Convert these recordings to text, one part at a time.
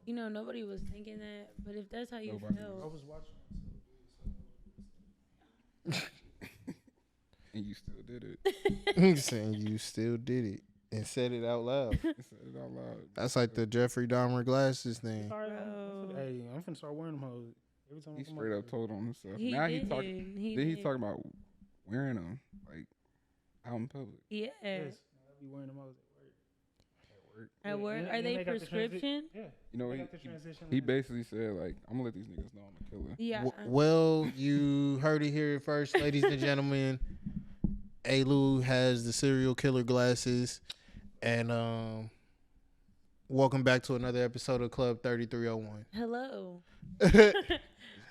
You know, nobody was thinking that, but if that's how you Nobody feel, I was watching. And you still did it. He's saying you still did it and said it out loud. You said it out loud. That's like the Jeffrey Dahmer glasses thing. Sorry, Bro. I'm finna start wearing them hoes. Every time I He come straight out up told on himself. he Now did. he talking. Then he talking about wearing them like out in public. Yeah. Yes, I be wearing them hoes at work. At work, And are they they got the prescription? Yeah. You know, They he, got the transition. he basically said like, I'm gonna let these niggas know I'm a killer. Yeah. Well, you heard it here first, ladies and gentlemen. Alu has the serial killer glasses, and welcome back to another episode of Club 3301. Hello. It's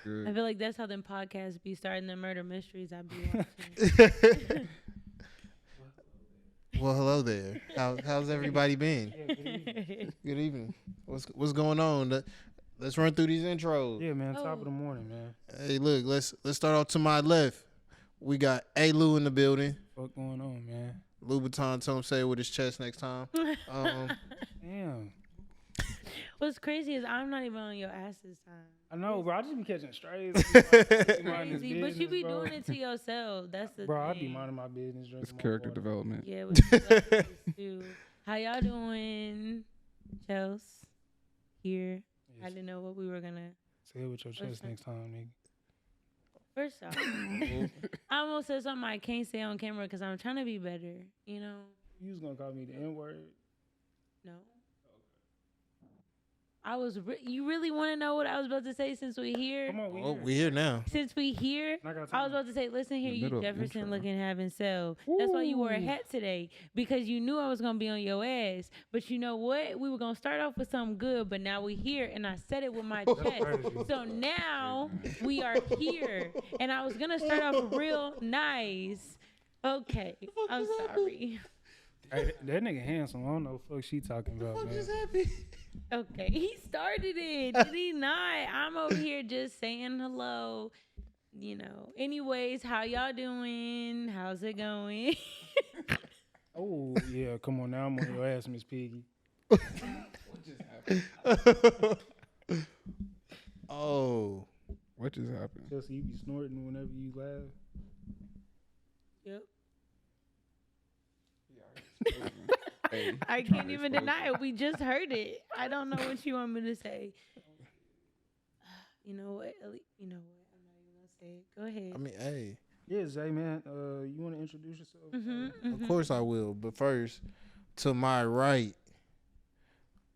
I good. feel like that's how them podcasts be starting the murder mysteries I be watching. Well, hello there. How's everybody been? Yeah, good evening. Good evening. What's going on? Let's run through these intros. Yeah, man. Top Oh. of the morning, man. Hey, look, let's start off to my left. We got Alu in the building. What going on, man? Louboutin told him say it with his chest next time. Damn. What's crazy is I'm not even on your ass this time. I know, bro. I just be catching strays. Crazy, but you be doing it to yourself. That's the Bro, I thing. be minding my business. It's drinking my character water. development. Yeah, we do this too. How y'all doing, Chels? Here. I Yes. didn't know what we were gonna. Say it with your chest that? next time, nigga. First off, I almost said something I can't say on camera because I'm trying to be better. You know? You was gonna call me the N word? No. I was. You really want to know what I was about to say since we here? Come on, Oh, we here now. Since we here, I got I was time. about to say, listen here, The you middle of the Jefferson intro. looking having cell. That's why you wore a hat today, because you knew I was gonna be on your ass. But you know what? We were gonna start off with something good, but now we here, and I said it with my chest. crazy. So now we are here, and I was gonna start off real nice. Okay, I'm sorry. Hey, that nigga handsome. I don't know what the fuck she talking about, man. Okay, he started it, did he not? I'm over here just saying hello. You know. Anyways, how y'all doing? How's it going? Oh, yeah. Come on now. I'm on your ass, Miss Piggy. Oh, What just happened? Chelsea, you be snorting whenever you laugh. Yep. Hey, I trying can't to even expose deny it. We just heard it. I don't know what you want me to say. You know what? You know what? I'm not even gonna say it. Go ahead. I mean, hey, Yeah, Zay, man. You want to introduce yourself? Mm-hmm. of course I will. But first, to my right,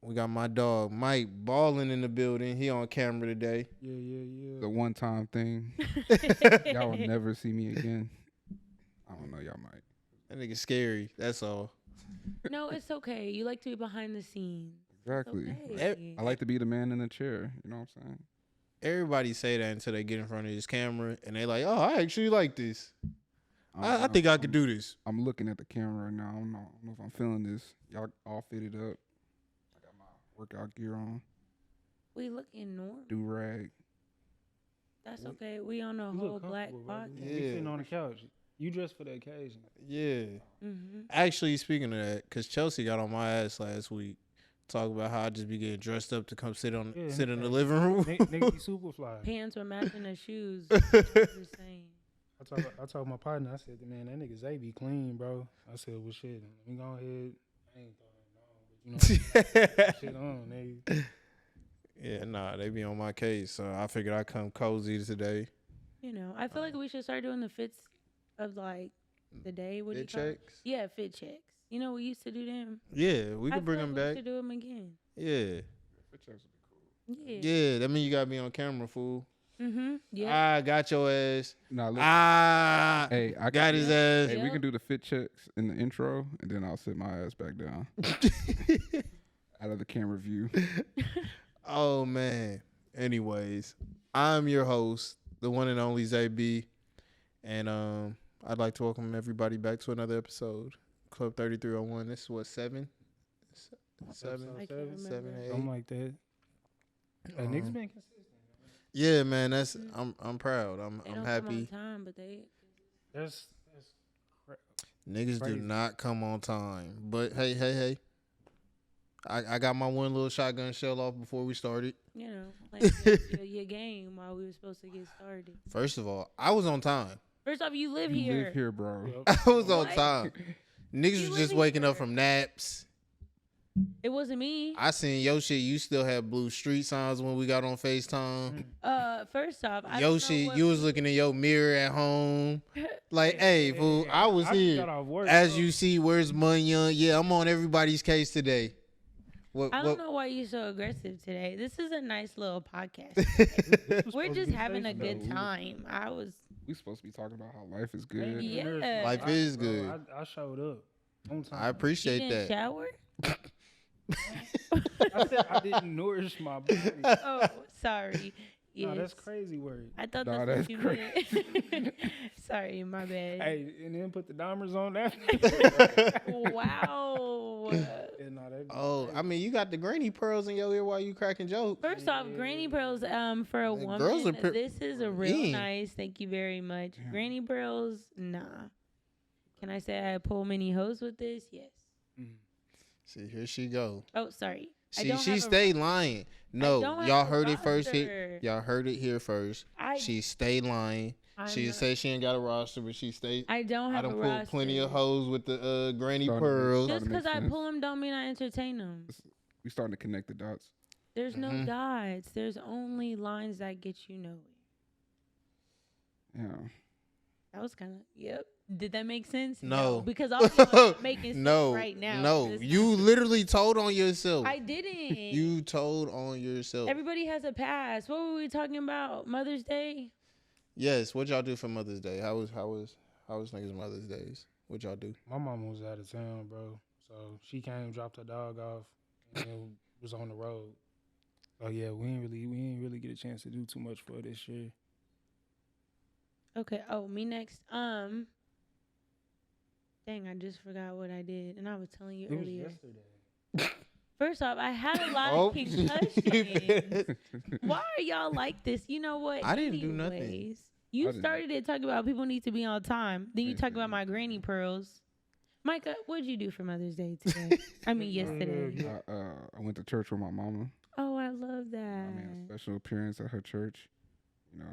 we got my dog Mike balling in the building. He on camera today. Yeah. the one time thing. Y'all will never see me again. I don't know. Y'all might. That nigga scary. That's all. No, it's okay. You like to be behind the scenes. It's Exactly. okay. I like to be the man in the chair. You know what I'm saying? Everybody say that until they get in front of this camera and they like, oh, I actually like this. I I'm- think I could do this. I'm looking at the camera right now. I don't know if I'm feeling this. Y'all all fitted up. I got my workout gear on. We looking normal. Do rag. That's okay. We on a You whole look black comfortable, bro. podcast. We sitting on the couch. You dressed for the occasion. Yeah. Mm-hmm. Actually, speaking of that, because Chelsea got on my ass last week, talk about how I just be getting dressed up to come sit in the living room. Nigga be super fly. Pants were matching the shoes. Just saying. I told my partner, I said, man, that nigga Zay be clean, bro. I said, well, shit, let me go ahead. I ain't throwing it on, but you know, shit on, nigga. Yeah, nah, they be on my case, so I figured I'd come cozy today. You know, I feel like we should start doing the fits of like the day. What do you Fit call it? checks? Yeah, fit checks. You know, we used to do them. Yeah, we I can bring feel them like back. We should do them again. Yeah. Yeah. Yeah, that mean you gotta be on camera, fool. Mm-hmm. Yeah. I got your ass. Nah, look. Hey, I got his ass. Hey, we Yep. can do the fit checks in the intro, and then I'll sit my ass back down out of the camera view. Oh man. Anyways, I'm your host, the one and only Zay B, and I'd like to welcome everybody back to another episode, Club 3301. This is what, 7? Seven. I can't Seven, remember. 7, 8. Something like that. Niggas been consistent. Yeah, man. That's I'm proud. They I'm don't come happy. on time, but they. That's Niggas do crazy. not come on time. But hey. I got my one little shotgun shell off before we started. You know, like your game while we were supposed to get started. First of all, I was on time. First off, you live You here. live here, bro. Yep. I was on What? time. Niggas You was just live waking up here. from naps. It wasn't me. I seen your shit. You still had blue street signs when we got on FaceTime. First off, I Yo don't know shit, what you was looking in your mirror at home. Like, hey, fool, Yeah, I was just here. got off work, As bro. you see, where's Munyon? Yeah, I'm on everybody's case today. What? I don't know why you're so aggressive today. This is a nice little podcast. This was We're supposed to just be having a safe, good though. time. I was. We supposed to be talking about how life is I ain't good. Yeah. even nourish my Life body, is bro. good. I showed up on time. I You appreciate didn't that. shower? I said I didn't nourish my body. Oh, sorry. Yes. No, that's crazy word. I thought Nah, that's that's what you meant. Sorry, my bad. Hey, and then put the diamers on that. Wow. Yeah, nah, that Oh, I mean, you got the granny pearls in your ear while you cracking jokes. First off, granny pearls for a The woman. girls are This is a real Yeah. nice. Thank you very much. Yeah. Granny pearls, nah. Can I say I pull many hoes with this? Yes. See, here she go. Oh, sorry. I See, don't she have a- stayed lying. don't No, have y'all a heard it first roster. here. Y'all heard it here first. She stayed lying. She not- say she ain't got a roster, but she stayed. I don't I have done a pulled roster. plenty of hoes with the granny Starting to- pearls. Just Makes because I sense. pull them don't mean I entertain them. We starting to connect the dots. There's no Mhm. dots. There's only lines that get you nowhere. Yeah. That was kind of, yep. Did that make sense? No. Because all you're making sense No, right now. no, It's you not- literally told on yourself. I didn't. You told on yourself. Everybody has a past. What were we talking about? Mother's Day? Yes. What y'all do for Mother's Day? How was niggas Mother's Days? What y'all do? My mama was out of town, bro. So she came, dropped her dog off, and then was on the road. So yeah, we ain't really get a chance to do too much for this year. Okay. Oh, me next. Dang, I just forgot what I did, and I was telling you It was earlier. yesterday. First off, I had a lot Oh. of concussions. Why are y'all like this? You know what? I didn't do nothing. Anyways, You I didn't. started it talking about people need to be on time. Then you Ain't talk do about my nothing. granny pearls. Micah, what'd you do for Mother's Day today? I mean, yesterday. Yeah. I went to church with my mama. Oh, I love I that. made a special appearance at her church. You know.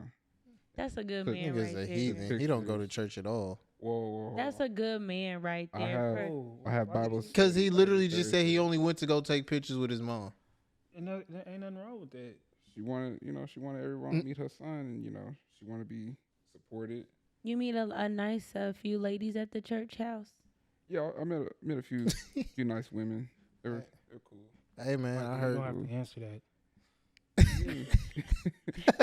That's a good Look, man Niggas right a there. heathen. He don't go to church at all. Whoa. That's a good man right I there. have- for- I have Why did Bibles. you- Cause he literally just said he only went to go take pictures with his mom. And there ain't nothing wrong with that. She wanted everyone to meet her son, and she wanted to be supported. You meet a nice few ladies at the church house. Yeah, I met a few nice women. They're cool. Hey man, I You heard. don't have to answer that.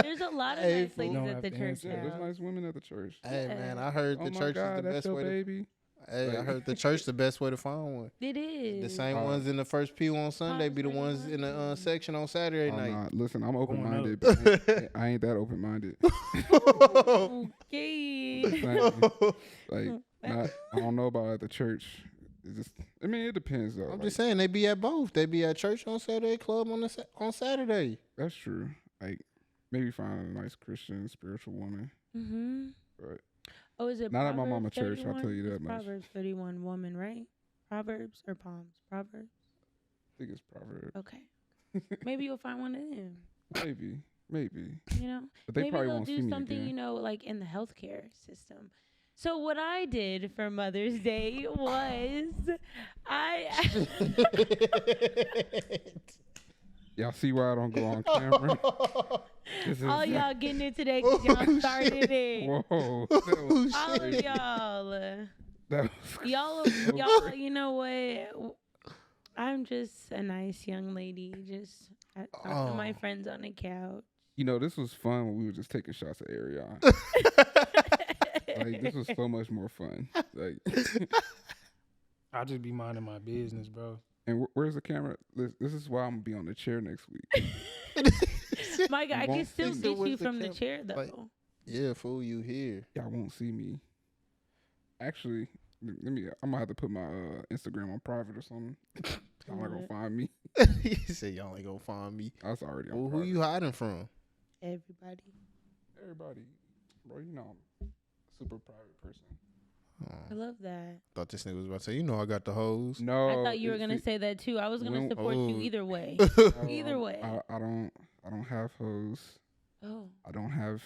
There's a lot of Hey, nice fool. ladies Don't at have the to church answer Yeah, that. there's house. nice women at the church. Hey man, Yeah. I heard Oh the my church God, is the that's best your way to. baby. Hey, I Like- heard the church the best way to find one. It is. The same Oh. ones in the first pew on Sunday be the Pretty ones in the much. section on Saturday Oh, night. nah, listen, I'm open minded, up. but I ain't that open minded. Okay. Like, I don't know about at the church. It's just, I mean, it depends though. I'm Like, just saying they be at both. They be at church on Saturday, club on Saturday. that's true. Like, maybe find a nice Christian spiritual woman, Mm-hmm. but Oh, is it Not at my Proverbs mama church, I'll 31? tell you that It's much. Proverbs 31 woman, right? Proverbs or Palms? Proverbs? I think it's Proverbs. Okay. Maybe you'll find one of them. Maybe. You know? But they Maybe probably they'll won't see do me something, again. you know, like in the healthcare system. So what I did for Mother's Day was Y'all see why I don't go on camera? This is- all y'all getting it today 'cause y'all started it. Whoa. That was All of crazy. y'all. That was Y'all, you know what? I'm just a nice young lady. Just talking to my Oh. friends on the couch. this was fun when we were just taking shots at Ariana. Like, this was so much more fun. Like, I just be minding my business, bro. and where's the camera? This is why I'm gonna be on the chair next week. Micah, I can won't still see get me. you from the Like, chair though. like- Yeah, fool, you here. Y'all won't see me. Actually, I'm gonna have to put my Instagram on private or something. Y'all not gonna What? find me. He said y'all ain't gonna find me. I was already on Well, who private. you hiding from? Everybody. Everybody, bro, I'm a super private person. I love that. Thought this nigga was about to say, you know, I got the hose. No, I thought you were it's- gonna say that too. I was gonna when- support you Oh. either way. no, Either way. I don't have hoes. Oh, I don't have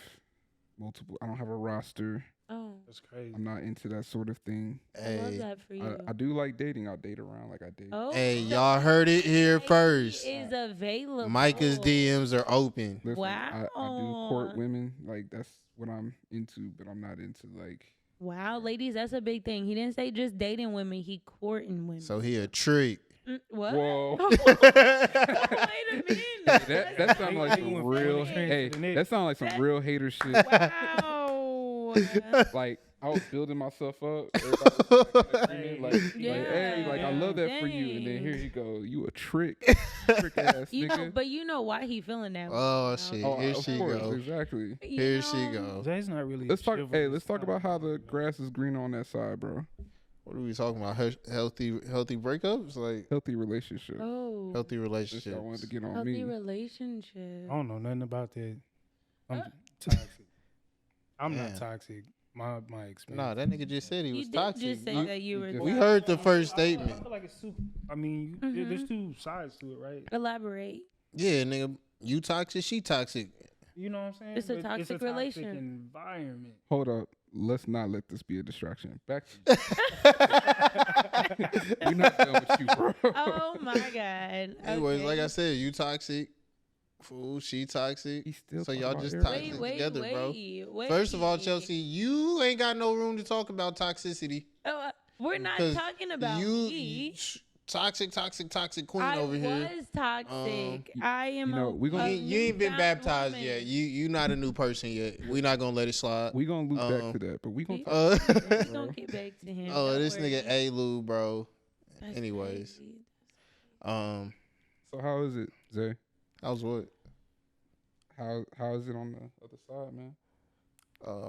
multiple. I don't have a roster. oh, That's crazy. I'm not into that sort of thing. I love Hey, that for you. I do like dating. I'll date around like I date. Oh, hey, so y'all heard it here he first. is available. Micah's DMs are open. Listen, I do Wow. court women. Like that's what I'm into, but I'm not into like. Wow, ladies, that's a big thing. He didn't say just dating women; he courting women. So he a trick. What? Whoa. Wait a minute. That sounds like Hey, some hey, real. hey, Hey, hey, that sounds like some that- real hater shit. Wow. Like I was building myself up. Everybody was like, in agreement, like, Yeah. hey, like I love that for you, and then Dang. here you go, you a trick ass You know, nigga. but you know why he feeling that way. Oh, you know? shit. Oh, Here of she course, go. exactly. You Here she know, go. Zay's not really. Let's a talk. Hey, chivalrous let's talk about how the guy. grass is greener on that side, bro. What are we talking about? Healthy breakups? Like Healthy relationship. Oh, healthy This relationships. y'all wanted to get on healthy me. relationship. I don't know nothing about that. I'm Uh. toxic. I'm Damn. not toxic. My experience. Nah, that nigga just said he You was did toxic. just say You- that you were. we heard the toxic. first I statement. feel like it's super. I mean, Mhm. there's two sides to it, right? Elaborate. Yeah, nigga, you toxic, she toxic. You know what I'm saying? It's a But toxic relation. environment. Hold up. Let's not let this be a distraction. Back to you. We're not done with you, bro. Oh my god. Anyways, Okay. like I said, you toxic. Fool, she toxic. He's still So talking y'all about just everybody. toxic together, bro. Wait. First of all, Chelsea, you ain't got no room to talk about toxicity. We're not 'Cause talking about you me. toxic queen I over here. was toxic. I am. you know, we gonna- You ain't been newfound baptized woman. yet. You not a new person yet. We not gonna let it slide. We gonna loop Um, back to that, but we gonna we- talk. Uh, We gonna get back to him. oh, Don't this worry. nigga A-Lou, bro. That's anyways. crazy. So how is it, Zay? How's what? How is it on the other side, man?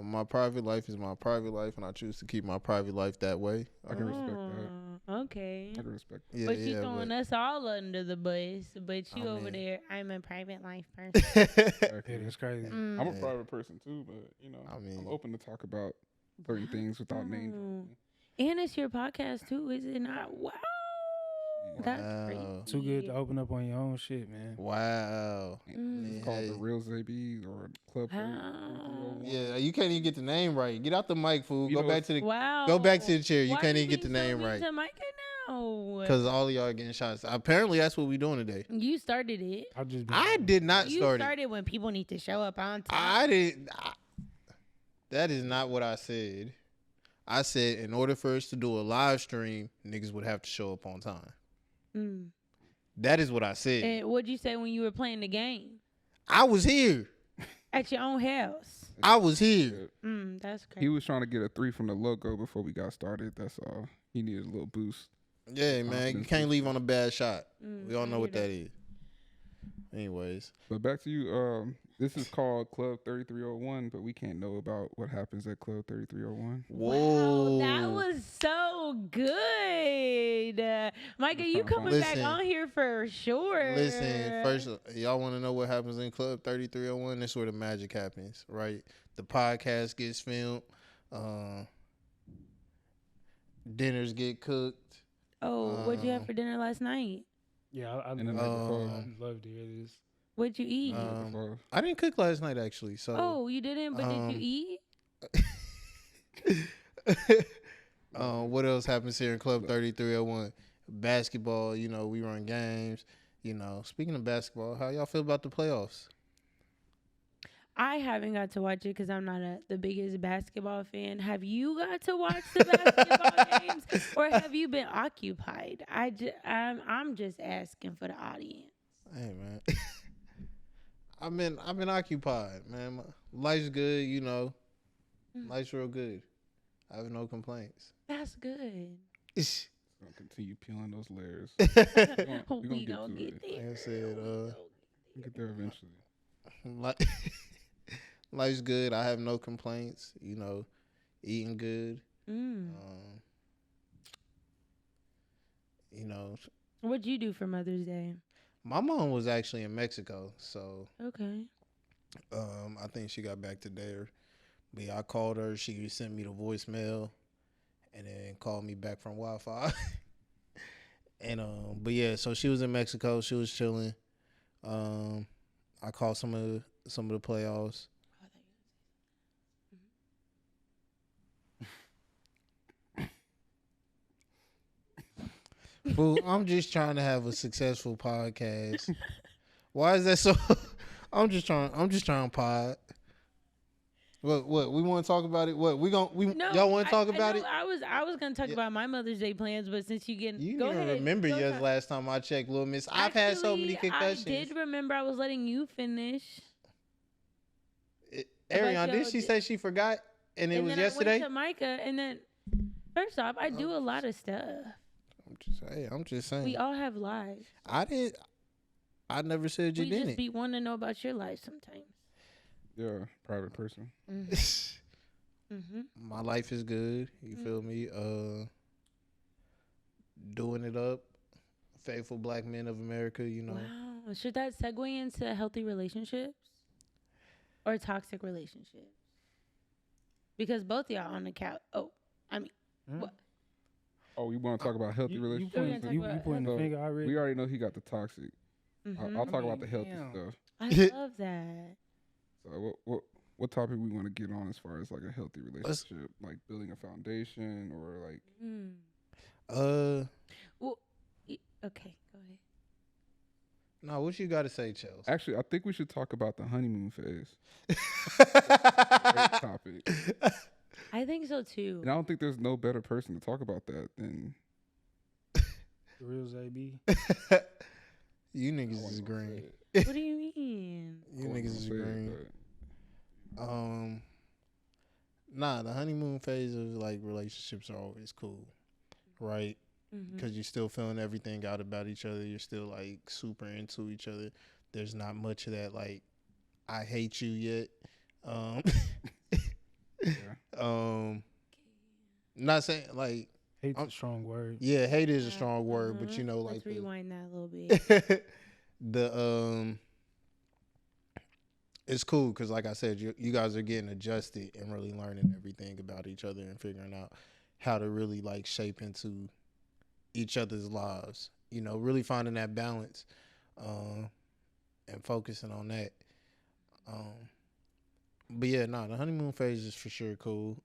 My private life is my private life, and I choose to keep my private life that way. I can respect that. Okay. I can respect that. Yeah, But you yeah, throwing us all under the bus. But you I over mean- there, I'm a private life person. Exactly. Yeah, that's crazy. Mm. I'm a Yeah. private person too, but you know, I mean- I'm open to talk about certain things without name dropping. And it's your podcast too, is it not? Wow. That's Wow. crazy. Too good to open up on your own shit, man. Wow. Mm. It's called Hey. the Real ZB or Club. Wow. Yeah, you can't even get the name right. Get out the mic, fool. You Go know back to the Wow. go back to the chair. You Why can't you even get the being so name mean right. to Micah now? Because all of y'all are getting shots. Apparently, that's what we doing today. You started it. I've just been. I did not You start it. started when people need to show up on time. I didn't. That is not what I said. I said in order for us to do a live stream, niggas would have to show up on time. Mm. That is what I said. And what'd you say when you were playing the game? I was here. At your own house. I was here. That's crazy. He was trying to get a 3 from the logo before we got started. That's all. He needed a little boost. Yeah, man. You can't leave on a bad shot. We all I know what hear that is. Anyways, But back to you. This is called Club 3301, but we can't know about what happens at Club 3301. whoa. Wow, that was so good. Micah, you coming back Listen. on here for sure. Listen, first, y'all want to know what happens in Club 3301? That's where the magic happens, right? The podcast gets filmed. Dinners get cooked. Oh, what'd you have for dinner last night? Yeah, I And the night before. love to hear this. What'd you eat? Before. I didn't cook last night, actually. So, Oh, you didn't, but did you eat? what else happens here in Club 3301? Basketball, you know, we run games. You know, speaking of basketball, how y'all feel about the playoffs? I haven't got to watch it because I'm not the biggest basketball fan. Have you got to watch the basketball games, or have you been occupied? I'm just asking for the audience. Hey, man. I've been occupied, man. My life's good, you know. Life's real good. I have no complaints. That's good. Gonna continue peeling those layers. We get gonna to get it. there. Like I said, We'll get there eventually. life's good. I have no complaints. You know, eating good. Mm. You know, What'd you do for Mother's Day? my mom was actually in Mexico, so Okay. I think she got back today. But yeah, I called her. She sent me the voicemail. and then called me back from Wi-Fi. And but yeah, so she was in Mexico. She was chilling. I called some of the playoffs. Fool, I'm just trying to have a successful podcast. Why is that so? I'm just trying to pod. What we want to talk about it? What y'all want to talk about it? I was gonna talk about my Mother's Day plans, but since you get You go didn't ahead, remember go yours talk. last time I checked, Little Miss. I've had so many concussions. I did remember. I was letting you finish. Ariane, did she say she forgot? And it was yesterday? I went to Micah, and then first off, I do a lot of stuff. I'm just saying. We all have lives. I never said you didn't. We just be wanting to know about your life sometimes. Yeah, private person. My life is good. You feel me? Doing it up. Faithful black men of America, you know. Wow. Should that segue into healthy relationships or toxic relationships? Because both of y'all on the couch. Oh, I mean, what? Oh, we want to talk about healthy relationships? You pointing the finger already. We already know he got the toxic. I'll talk about the healthy stuff. I love that. So what topic we want to get on as far as like a healthy relationship, like building a foundation or like. Well, okay, go ahead. No, what you got to say, Chels? Actually, I think we should talk about the honeymoon phase. Great topic. I think so too. And I don't think there's no better person to talk about that than The real ZB. You niggas is green. What do you mean? You niggas is green. Nah, the honeymoon phase of like relationships are always cool, right? Because you're still feeling everything out about each other. You're still like super into each other. There's not much of that like I hate you yet. Not saying like hate's a strong word. Yeah, hate is a strong word, but you know, like let's rewind that a little bit. It's cool because, like I said, you guys are getting adjusted and really learning everything about each other and figuring out how to really like shape into each other's lives. You know, really finding that balance and focusing on that. But yeah, the honeymoon phase is for sure cool.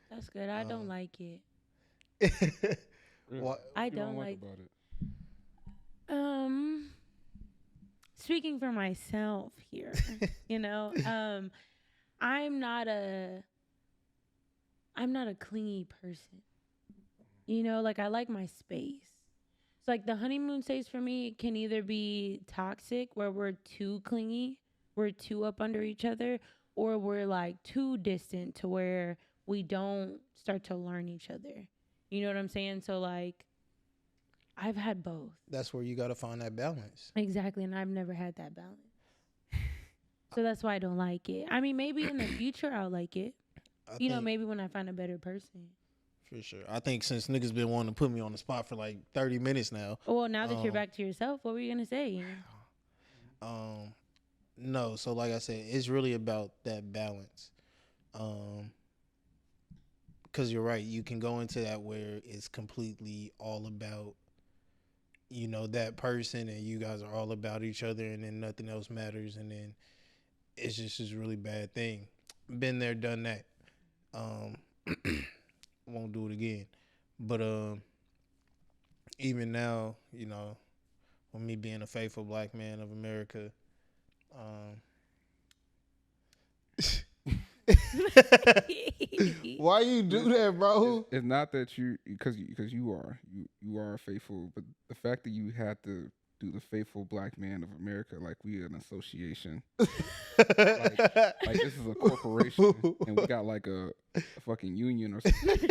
That's good. I don't like it. Really? I don't like about it. Speaking for myself here, you know, I'm not a clingy person. You know, like I like my space. So like the honeymoon phase for me can either be toxic where we're too clingy, we're too up under each other, or we're like too distant to where we don't start to learn each other. You know what I'm saying? So like I've had both. That's where you got to find that balance. Exactly, and I've never had that balance. So that's why I don't like it. I mean, maybe in the future I'll like it. You know, maybe when I find a better person. For sure. I think since niggas been wanting to put me on the spot for like 30 minutes now. Well, now that you're back to yourself, what were you going to say? No, so like I said, it's really about that balance. Because you're right. You can go into that where it's completely all about, you know, that person and you guys are all about each other and then nothing else matters. And then it's just this really bad thing. Been there, done that. Won't do it again. But even now, you know, with me being a faithful black man of America, why you do that, bro? It's not that because you are faithful, but the fact that you had to do the faithful black man of America, like we an association, like this is a corporation, and we got like a fucking union or something.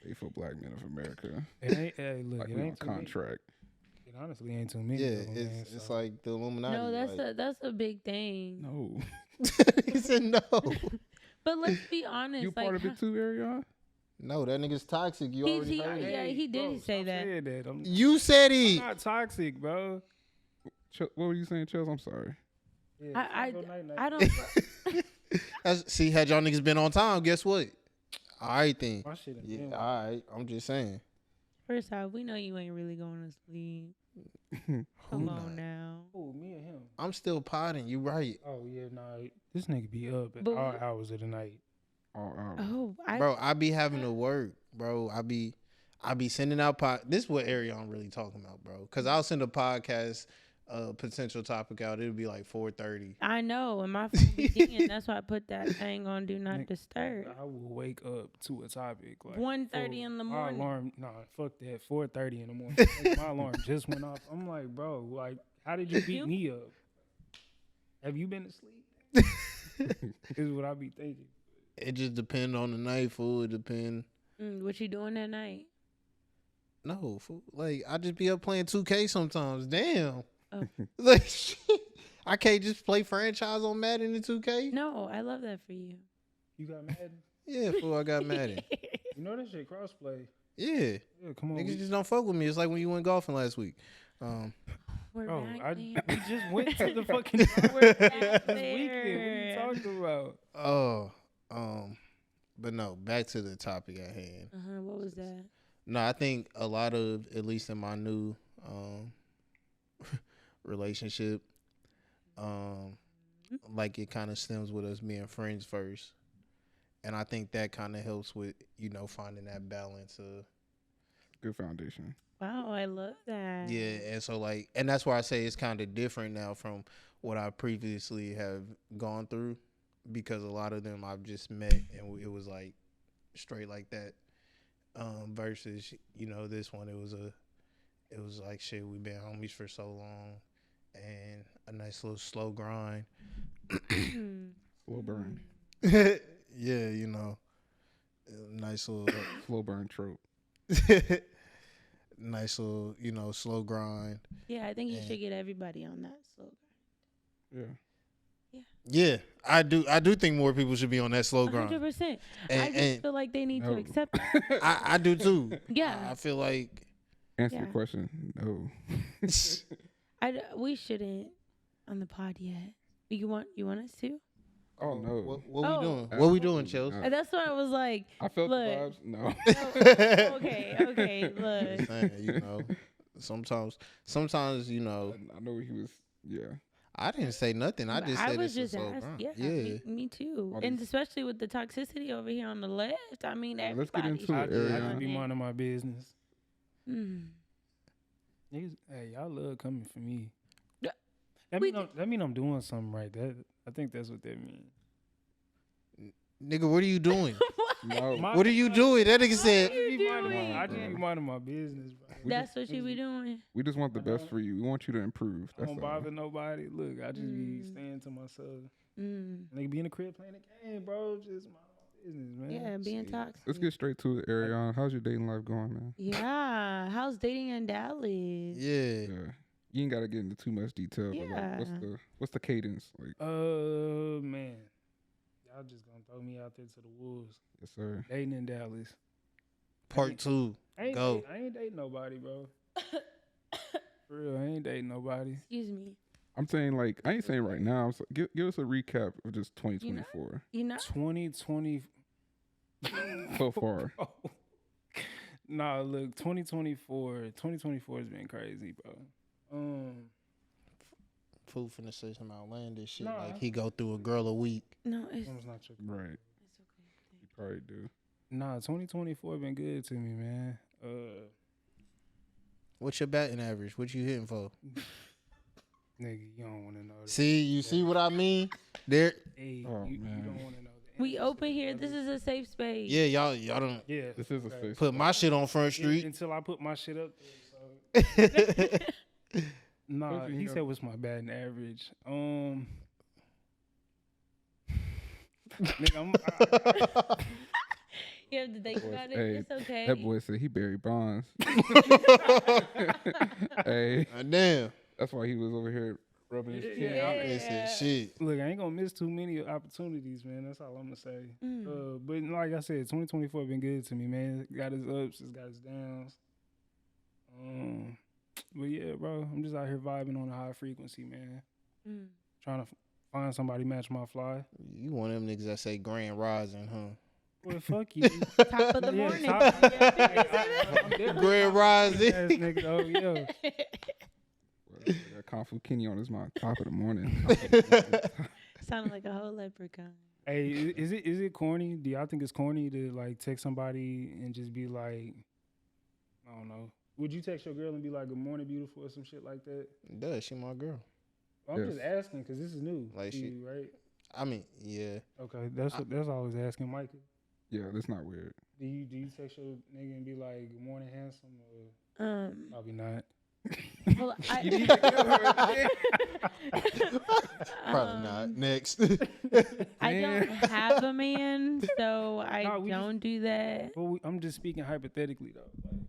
Faithful black men of America. Look, like it we on ain't contract. It honestly ain't too many. Yeah, of them, man, it's like the Illuminati. No, that's a big thing. No. He said no. But let's be honest. You part of it too, Ariane? No, that nigga's toxic. You already heard it. Yeah, he did say that. You said he. I'm not toxic, bro. What were you saying, Chels? I'm sorry. Yeah, I don't. See, had y'all niggas been on time, guess what? All right then. My shit in Yeah, bed. all right. I'm just saying. First off, we know you ain't really going to sleep. Who Come not? on now. Oh, me and him. I'm still potting. You right, Oh yeah, nah. This nigga be up at But all we- hours of the night. Oh, bro. I be having to work, bro. I be sending out This is what area I'm really talking about, bro. Because I'll send a podcast potential topic out. It'll be like 4:30. I know, and my phone be dinging. That's why I put that thing on Do Not Nigga, Disturb. I will wake up to a topic like 1:30 in the my morning. alarm, nah, fuck that. 4:30 in the morning. My alarm just went off. I'm like, bro, like, how did you beat me up? Have you been asleep? Is what I be thinking. It just depend on the night, fool. It depend. What you doing that night? No, fool. Like I just be up playing 2K sometimes. Damn. Oh. Like shit. I can't just play franchise on Madden in 2K. No, I love that for you. You got Madden? Yeah, fool. I got Madden. You know that shit crossplay. Yeah. Yeah, come on. Niggas just don't fuck with me. It's like when you went golfing last week. We're Bro, back there. we just went to the fucking We're back this weekend. What are there. you talking about? But no, back to the topic at hand. What was that? No, I think a lot of, at least in my new relationship, like it kind of stems with us being friends first. And I think that kind of helps with, finding that balance of. Good foundation. Wow, I love that. Yeah, and so and that's why I say it's kind of different now from what I previously have gone through, because a lot of them I've just met and it was like straight like that. Versus, this one, it was like shit. We've been homies for so long, and a nice little slow grind. Slow burn. Yeah, nice little Slow burn trope. nice little, slow grind. Yeah, I think you should get everybody on that. So. Yeah. Yeah, I do think more people should be on that slow grind. 100%. I And, just feel like they need to No. accept it. I do too. Yeah. I feel like Answer Yeah. your question. No. We shouldn't on the pod yet. You want us to? Oh no. what Oh. we doing? What we doing, Absolutely Chelsea? not. And that's why I was like, I felt look. the vibes. No. no, okay, look. Just saying, sometimes, I know he was. Yeah. I didn't say nothing. I just I said was it's a just slow asking. grind. Yeah, me too. All And these- especially with the toxicity over here on the left. I mean, Let's get everybody into I it, should just, be I Ariana. just be on it. minding my business. Mm. Niggas, hey, y'all love coming for me. Yeah. That We mean I'm doing something right. I think that's what that means. Nigga, what are you doing? No. What are you doing? That nigga said. What are you doing? I just be minding my business, bro. That's what you be doing. We just want the best for you. We want you to improve. I That's don't all. bother nobody. Look, I just be staying to myself. Nigga be in the crib playing the game, bro. Just my business, man. Yeah, being toxic. Let's get straight to it, Ariana. How's your dating life going, man? Yeah. How's dating in Dallas? Yeah. Yeah. You ain't gotta get into too much detail, but Yeah. like, what's the cadence? Like, Man. Y'all just gonna throw me out there to the wolves. yes, sir. Dating in Dallas. Part 2. Go. I ain't dating nobody, bro. For real, I ain't dating nobody. Excuse me. I'm saying like I ain't saying right now. So give us a recap of just 2024 You know? 2020. so far. Nah, look, 2024 has been crazy, bro. Food finna say some outlandish shit. Nah. Like he go through a girl a week. No, it's Almost not your Right. it's okay. You probably do. Nah, 2024 been good to me, man. What's your batting average? What you hitting for? Nigga, you don't want to know that. See, you see what I mean? There. Hey, Oh, you man. don't want to know that. We open here. This is a safe space. Yeah, y'all don't Yeah. This is a okay. space. put my shit on Front Street. Until I put my shit up there. So. Nah, First thing he you said know. what's my batting average. Nigga, You have to think Boy, about it. hey, It's okay. That boy said he buried bonds. Hey, Damn. that's why he was over here rubbing his chin. Yeah. They said shit. look, I ain't gonna miss too many opportunities, man. That's all I'm gonna say. But like I said, 2024 been good to me, man. It got his ups, it's got his downs. But yeah, bro, I'm just out here vibing on a high frequency, man. Trying to find somebody match my fly. You one of them niggas that say grand rising, huh? Well, fuck you. Top of the Yeah, morning. top- Yeah. I'm definitely Grand top Rising. ass nigga, though, yeah. Got Kung Fu Kenny on his mind. Top of the morning. Top of the morning. Sounded like a whole leprechaun. Hey, is it corny? Do y'all think it's corny to like text somebody and just be like, I don't know. Would you text your girl and be like, "Good morning, beautiful," or some shit like that? Duh, she my girl. I'm Yes. just asking because this is new Like to she- you, right? I mean, yeah. Okay, that's what I was asking, Micah. Yeah, that's not weird. Do you text your nigga and be like, "Good morning, handsome," or probably not? Well, Probably not. Next. I don't have a man, so I No, we don't do that. Well, I'm just speaking hypothetically though. Like,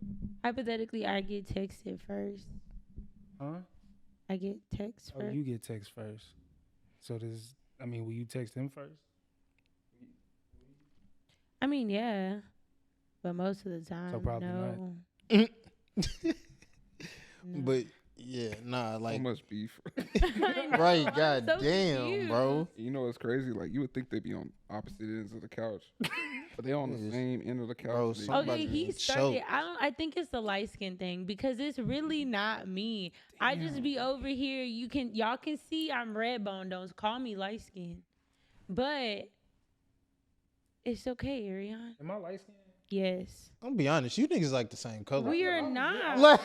Hypothetically, I get texted first. huh? I get text Oh, first. you get text first. So will you text him first? I mean, yeah, but most of the time, probably no. not. No. But yeah, nah, So like much beef. I know, right, I'm god so damn, confused. bro. You know what's crazy? Like you would think they'd be on opposite ends of the couch, but they on the Yes. same end of the couch. Bro, They- somebody- Okay, he would started. choke. I think it's the light skin thing because it's really not me. I just be over here. Y'all can see I'm red bone. Don't call me light skin, but it's okay, Ariane. Am I light skinned? Yes, I'm gonna be honest, you niggas like the same color. we are not. Like-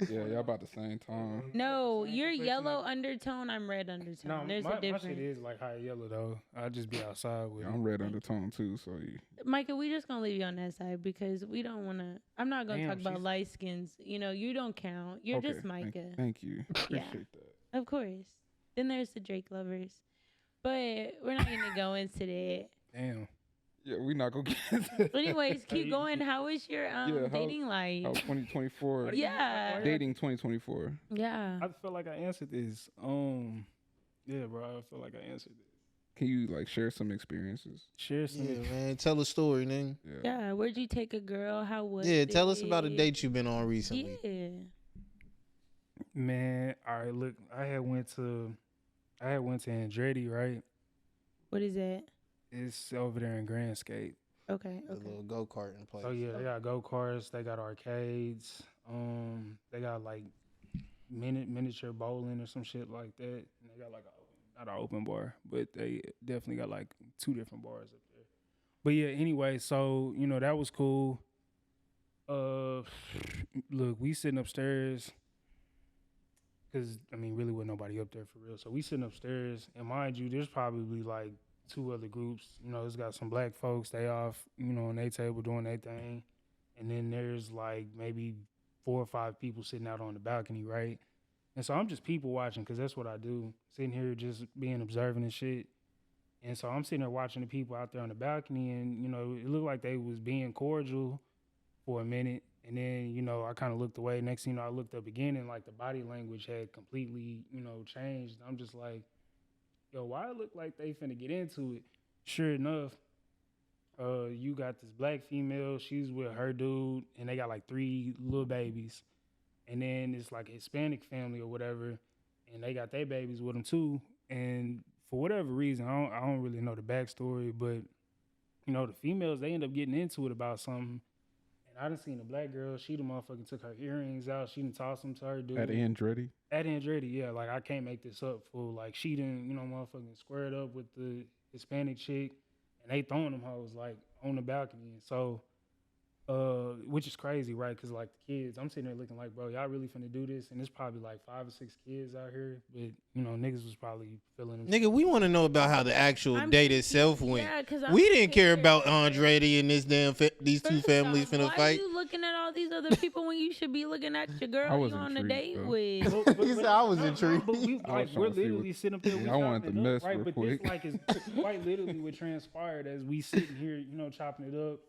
yeah, y'all about the same time. No, you're yellow undertone. I'm red undertone. No, There's my a shit difference. is like high yellow though. I just be outside with Yeah, it. I'm red undertone too, so you, Micah, we just gonna leave you on that side because we don't wanna. I'm not gonna Damn, talk about she's- light skins. You know, you don't count. You're okay, just Micah. Thank you. Yeah. Appreciate that. Of course. Then there's the Drake lovers. But we're not going to go into that. Damn. Yeah, we not gonna get into that. Anyways, keep going. How was your how- dating life? How 2024 Yeah. dating 2024. Yeah. I feel like I answered this. Yeah, bro. I feel like I answered it. Can you like share some experiences? Share some. Yeah, man. Tell a story, nigga. Yeah. Yeah. Where'd you take a girl? How was Yeah, it? tell us about a date you've been on recently. Yeah. Man, all right. Look, I had went to Andretti, right? What is that? It's over there in Grandscape. Okay. The Okay. little go kart in place. Oh yeah, they got go karts, they got arcades, they got like miniature bowling or some shit like that. And they got like not an open bar, but they definitely got like 2 different bars up there. But yeah, anyway, so that was cool. Look, we sitting upstairs because really wasn't nobody up there for real. So we sitting upstairs, and mind you, there's probably like 2 other groups. It's got some black folks. They off, on their table doing their thing, and then there's like maybe 4 or 5 people sitting out on the balcony, right? And so I'm just people watching because that's what I do. Sitting here just being observant and shit. And so I'm sitting there watching the people out there on the balcony, and it looked like they was being cordial for a minute. And then, I kind of looked away. Next thing you know, I looked up again, and like the body language had completely, changed. I'm just like, yo, why it look like they finna get into it? Sure enough, you got this black female. She's with her dude, and they got like 3 little babies. And then it's like a Hispanic family or whatever, and they got their babies with them too. And for whatever reason, I don't really know the backstory, but the females, they end up getting into it about something. And I done seen a black girl. She the motherfucking took her earrings out. She done tossed them to her dude. At Andretti. At Andretti, yeah. Like, I can't make this up, fool. Like, she done, motherfucking squared up with the Hispanic chick, and they throwing them hoes, like, on the balcony. And so, which is crazy, right? Because, like, the kids, I'm sitting there looking like, bro, y'all really finna do this? And there's probably, like, 5 or 6 kids out here. But, niggas was probably feeling them. Nigga, we want to know about how the actual I'm date confused. itself went. Yeah, 'cause I'm We didn't care scared. about Andretti and this damn these 2 First families off, finna why fight. you looking at all these other people when you should be looking at your girl I you was on a intrigued, date though. with? He said I was intrigued. But we, I like, was trying we're to see literally sitting up there. Yeah, we I wanted chopping to it mess up, right? real But quick. this, like, is quite literally what transpired as we sitting here, chopping it up.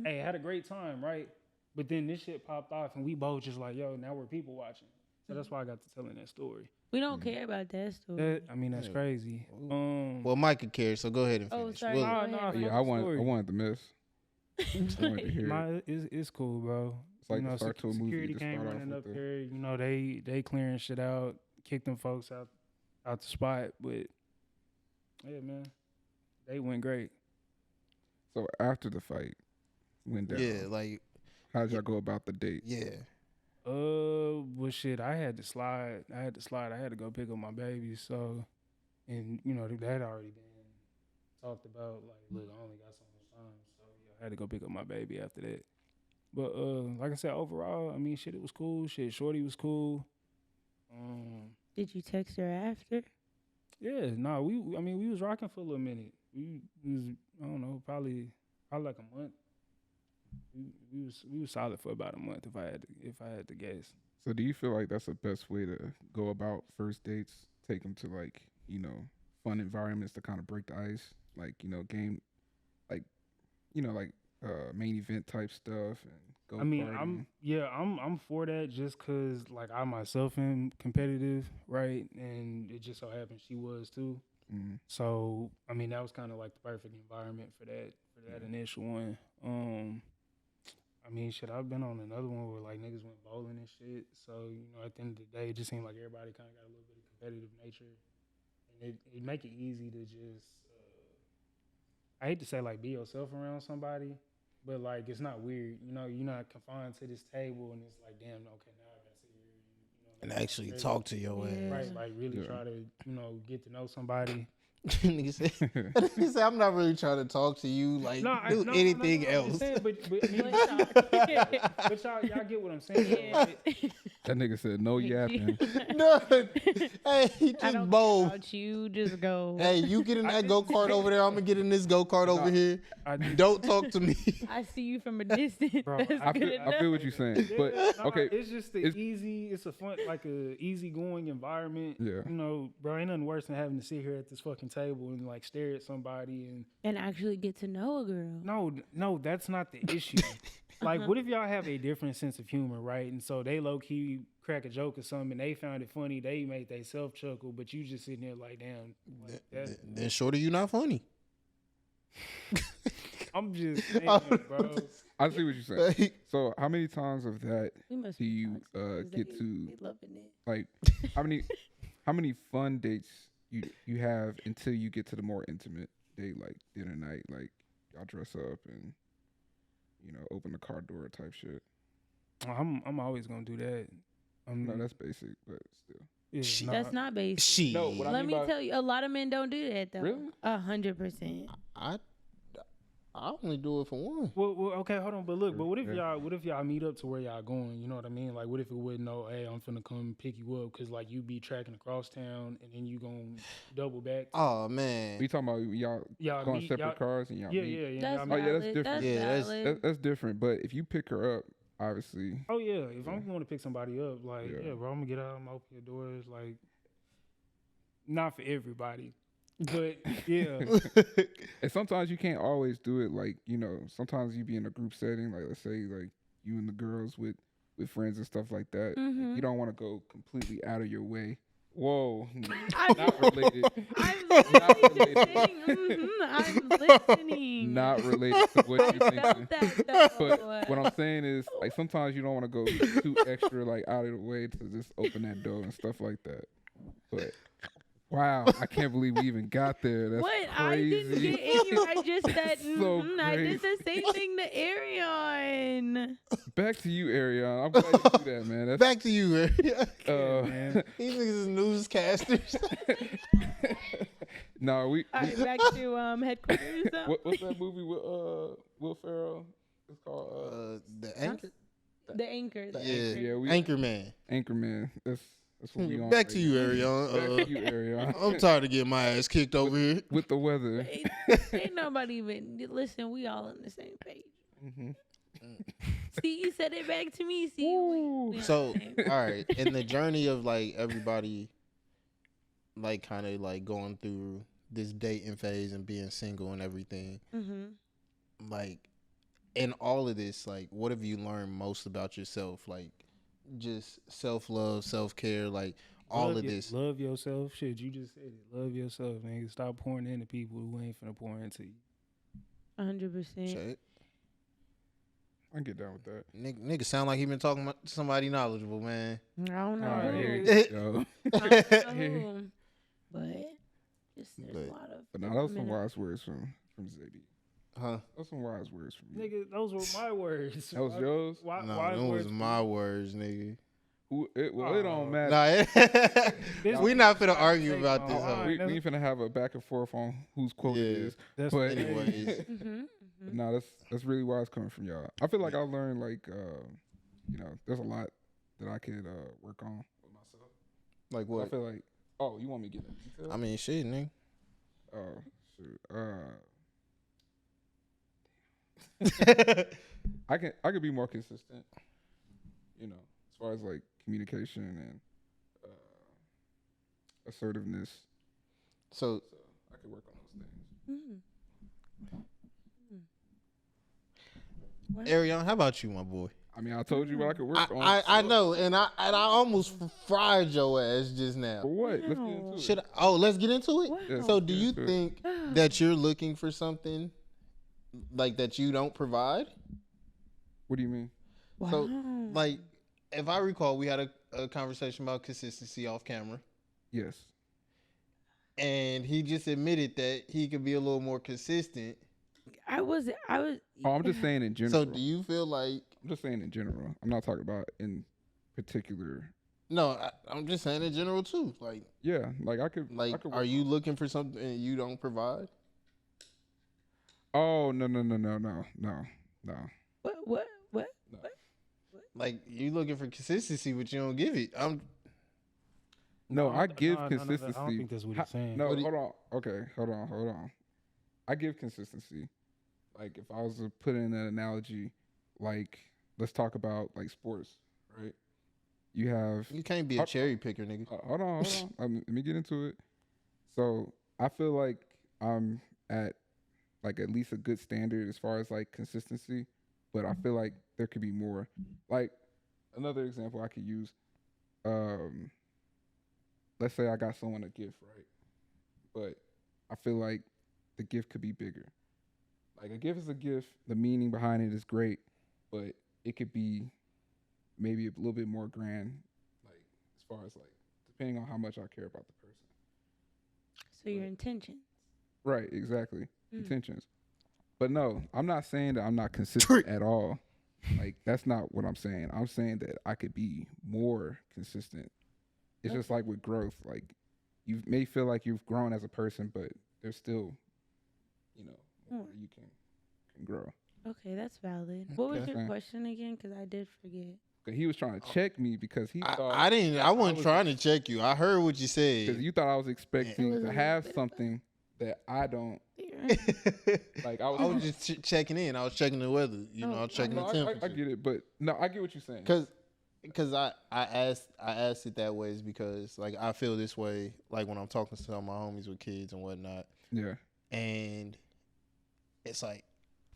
Hey, had a great time, right? But then this shit popped off, and we both just like, yo, now we're people watching. So that's why I got to telling that story. We don't care about that story. That's Yeah. crazy. Well, Micah cares, so go ahead and finish. Oh, sorry. We'll- Go Nah, ahead, nah, Mike. Yeah, I wanted to miss. I wanted to hear. nah, it's cool, bro. It's like the start to a movie. Security You just came start off running with up the- here. They clearing shit out, kicked them folks out the spot. But yeah, man, they went great. So after the fight went down, Yeah, like how'd y'all go about the date? yeah. Well, shit, I had to slide. I had to go pick up my baby. So, and you know that had already been talked about. Like, look, I only got so much time, so yeah, I had to go pick up my baby after that. But like I said, overall, I mean, shit, it was cool. Shit, Shorty was cool. Did you text her after? Yeah, no, we was rocking for a little minute. We was, I don't know, probably like a month. We was solid for about a month if I had to guess. So do you feel like that's the best way to go about first dates? Take them to like, fun environments to kind of break the ice, like, game, like, like main event type stuff and go. I mean, I'm for that just cause like I myself am competitive, right? And it just so happened she was too. Mm-hmm. So I mean, that was kind of like the perfect environment for that initial one. I mean, shit, I've been on another one where like niggas went bowling and shit. So at the end of the day, it just seemed like everybody kind of got a little bit of competitive nature, and it make it easy to just. I hate to say like be yourself around somebody. But like it's not weird, you're not confined to this table, and it's like, damn, okay, now I gotta sit here, And actually talk to your ass. right? Like really try to, get to know somebody. Nigga said, I'm not really trying to talk to you. Like, do anything else. Saying, but y'all get what I'm saying. Yeah. That nigga said no yapping. No, hey, he I just don't care bold. about you. Just go. Hey, you get in that go-kart over there. I'm gonna get in this go-kart over here. Don't talk to me. I see you from a distance. Bro, That's I good feel what you're saying, but okay, it's just it's a fun, like a easygoing environment. Yeah. Bro, ain't nothing worse than having to sit here at this fucking table and like stare at somebody and actually get to know a girl. No, that's not the issue. Like, what if y'all have a different sense of humor, right? And so they low key crack a joke or something, and they found it funny. They made they self chuckle, but you just sitting there like, damn. Like, then shorty, you not funny. I'm just saying, bro. I see what you're saying. So, how many times of that We must do be you toxic 'cause get they to loving it. like? How many fun dates you have until you get to the more intimate date, like dinner night, like y'all dress up and open the car door type shit. I'm always gonna do that. No, that's basic, but still. That's not basic. No, what I Let mean me tell you, a lot of men don't do that though. Really? 100%. I only do it for one. Well, okay, hold on, but look, but what if y'all meet up to where y'all going? You know what I mean? Like, what if it wouldn't know? Hey, I'm finna come pick you up because like you be tracking across town and then you gonna double back. Oh man, We talking about y'all going separate cars and y'all meet? Yeah. That's y'all meet. valid. that's different. That's valid. That's different. But if you pick her up, obviously. Oh yeah, if I'm going to pick somebody up, like Yeah. bro, I'm gonna get out, I'm gonna open your doors, like not for everybody, but yeah. And sometimes you can't always do it. Like sometimes you be in a group setting. Like let's say like you and the girls with friends and stuff like that. Mhm. You don't want to go completely out of your way. Whoa, I'm not related. I'm Not literally related. just saying, I'm listening. Not related to what you're I felt thinking. that though. But what I'm saying is, like, sometimes you don't want to go too extra, like, out of the way to just open that door and stuff like that. But wow, I can't believe we even got there. That's what? crazy. I didn't get anywhere. I just said, So I did the crazy. same thing to Arion. Back to you, Arion. I'm glad you do that, man. That's, back to you, man. Man. These niggas is newscasters. All right, back to headquarters. what's that movie with Will Ferrell? It's called The anchor. The anchor. The Yeah, anchor. yeah, we Anchorman. Anchorman. That's what we on. Back right to you, now. Arion. Back to you, Arion. I'm tired of getting my ass kicked over here. With the weather. Ain't nobody even listen. We all on the same page. Mm-hmm. See, you said it back to me. See, we on So, the same page. all right, in the journey of like everybody, like kind of like going through this dating phase and being single and everything, like in all of this, like what have you learned most about yourself? Like just self-love, self-care, like all of this. Love yourself. Shit, you just said it. Love yourself, man. Stop pouring into people who ain't finna pour into you. 100%. Shit. I can get down with that. Nigga sound like he been talking to somebody knowledgeable, man. I don't know. All right, who. here you go. I don't know who. But just there's But- a lot of. But no, that was some women out- wise words from Zabi. Huh? That's some wise words from you. Nigga, those were my words. That was yours? No, wise them was words my words, nigga. It don't Oh. matter. Nah, we not finna argue about this. Oh, Huh? We ain't finna have a back and forth on whose quote it Yeah. is. That's But anyways. no, that's really wise coming from y'all. I feel like I learned like there's a lot that I could work on with myself. Like I what? feel like you want me to get into detail? I mean, shit, nigga. Oh shoot. I could be more consistent. As far as like communication and assertiveness. So I could work on those things. Arion, how about you, my boy? I mean, I told you what I could work on. I know, and I almost fried your ass just now. For what? Let's get into it. Let's get into it. Yeah, So, let's do get you into it. think that you're looking for something like that you don't provide? What do you mean? Wow. So, like, if I recall, we had a conversation about consistency off camera, Yes. and he just admitted that he could be a little more consistent. I was. Oh, I'm just saying in general. So, do you feel like? I'm just saying in general. I'm not talking about in particular. No, I'm just saying in general too. Like, Yeah, like I could. like, I could are work you on- looking for something and you don't provide? Oh no. What? Like, you looking for consistency, but you don't give it. No, I give No, consistency. I don't think that's what he's saying. No, What do hold on. Okay, hold on. I give consistency. Like if I was to put in an analogy, like let's talk about like sports, right? You have. You can't be a cherry picker, nigga. Hold on. Let me get into it. So I feel like I'm at like at least a good standard as far as like consistency, but I feel like there could be more. Like another example I could use. Let's say I got someone a gift, right? But I feel like the gift could be bigger. Like a gift is a gift. The meaning behind it is great, but it could be maybe a little bit more grand, like as far as like depending on how much I care about the person. So your intention. Right, exactly. Mm. Intentions. But no, I'm not saying that I'm not consistent at all. Like that's not what I'm saying. I'm saying that I could be more consistent. It's just like with growth. Like you may feel like you've grown as a person, but there's still, more you can grow. Okay, that's valid. What was Okay. your question again? Because I did forget. He was trying to check me because he thought I didn't. I wasn't trying to check you. I heard what you because said. you thought I was expecting It was to a have little bit something that I don't. Like I I was. was just checking in. I was checking the weather. I was checking No, the temperature. I get it, but no, I get what you're saying. Because I asked it that way is because like I feel this way like when I'm talking to some of my homies with kids and whatnot, Yeah. and it's like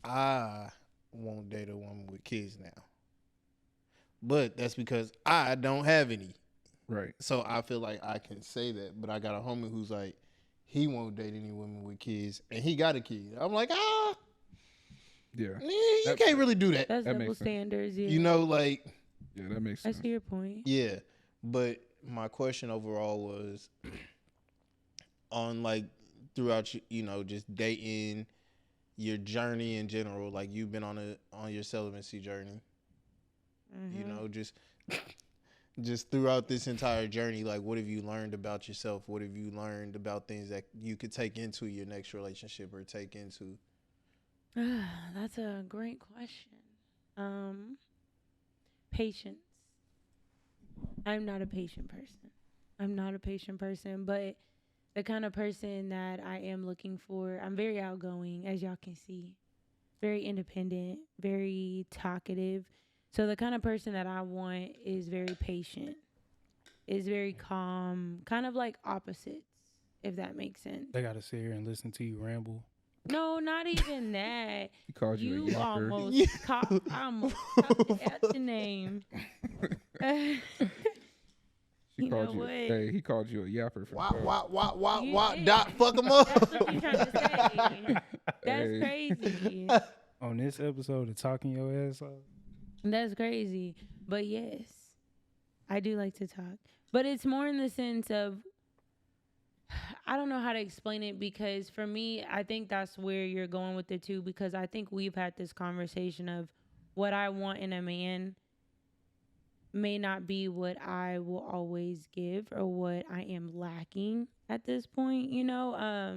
I won't date a woman with kids now, but that's because I don't have any. Right. So I feel like I can say that, but I got a homie who's like he won't date any women with kids, and he got a kid. I'm like Yeah. you can't really do that. That's That double makes sense. standards. Yeah. Like. Yeah, that makes I sense. see your point. Yeah, but my question overall was on like throughout just dating, your journey in general. Like you've been on your celibacy journey. Just throughout this entire journey. Like, what have you learned about yourself? What have you learned about things that you could take into your next relationship or take into? That's a great question. Patience. I'm not a patient person. But the kind of person that I am looking for, I'm very outgoing, as y'all can see. Very independent, very talkative. So the kind of person that I want is very patient, is very calm, kind of like opposites, if that makes sense. They got to sit here and listen to you ramble. No, not even that. He called you a You yapper. almost called out your name. He You called know you. what? Hey, he called you a yapper. For Why, You did. Doc, fuck him up. That's what you trying to say. That's Hey. crazy. On this episode of Talking Your Ass Off, That's crazy. But yes, I do like to talk. But it's more in the sense of I don't know how to explain it, because for me, I think that's where you're going with it too, because I think we've had this conversation of what I want in a man may not be what I will always give or what I am lacking at this point, you know?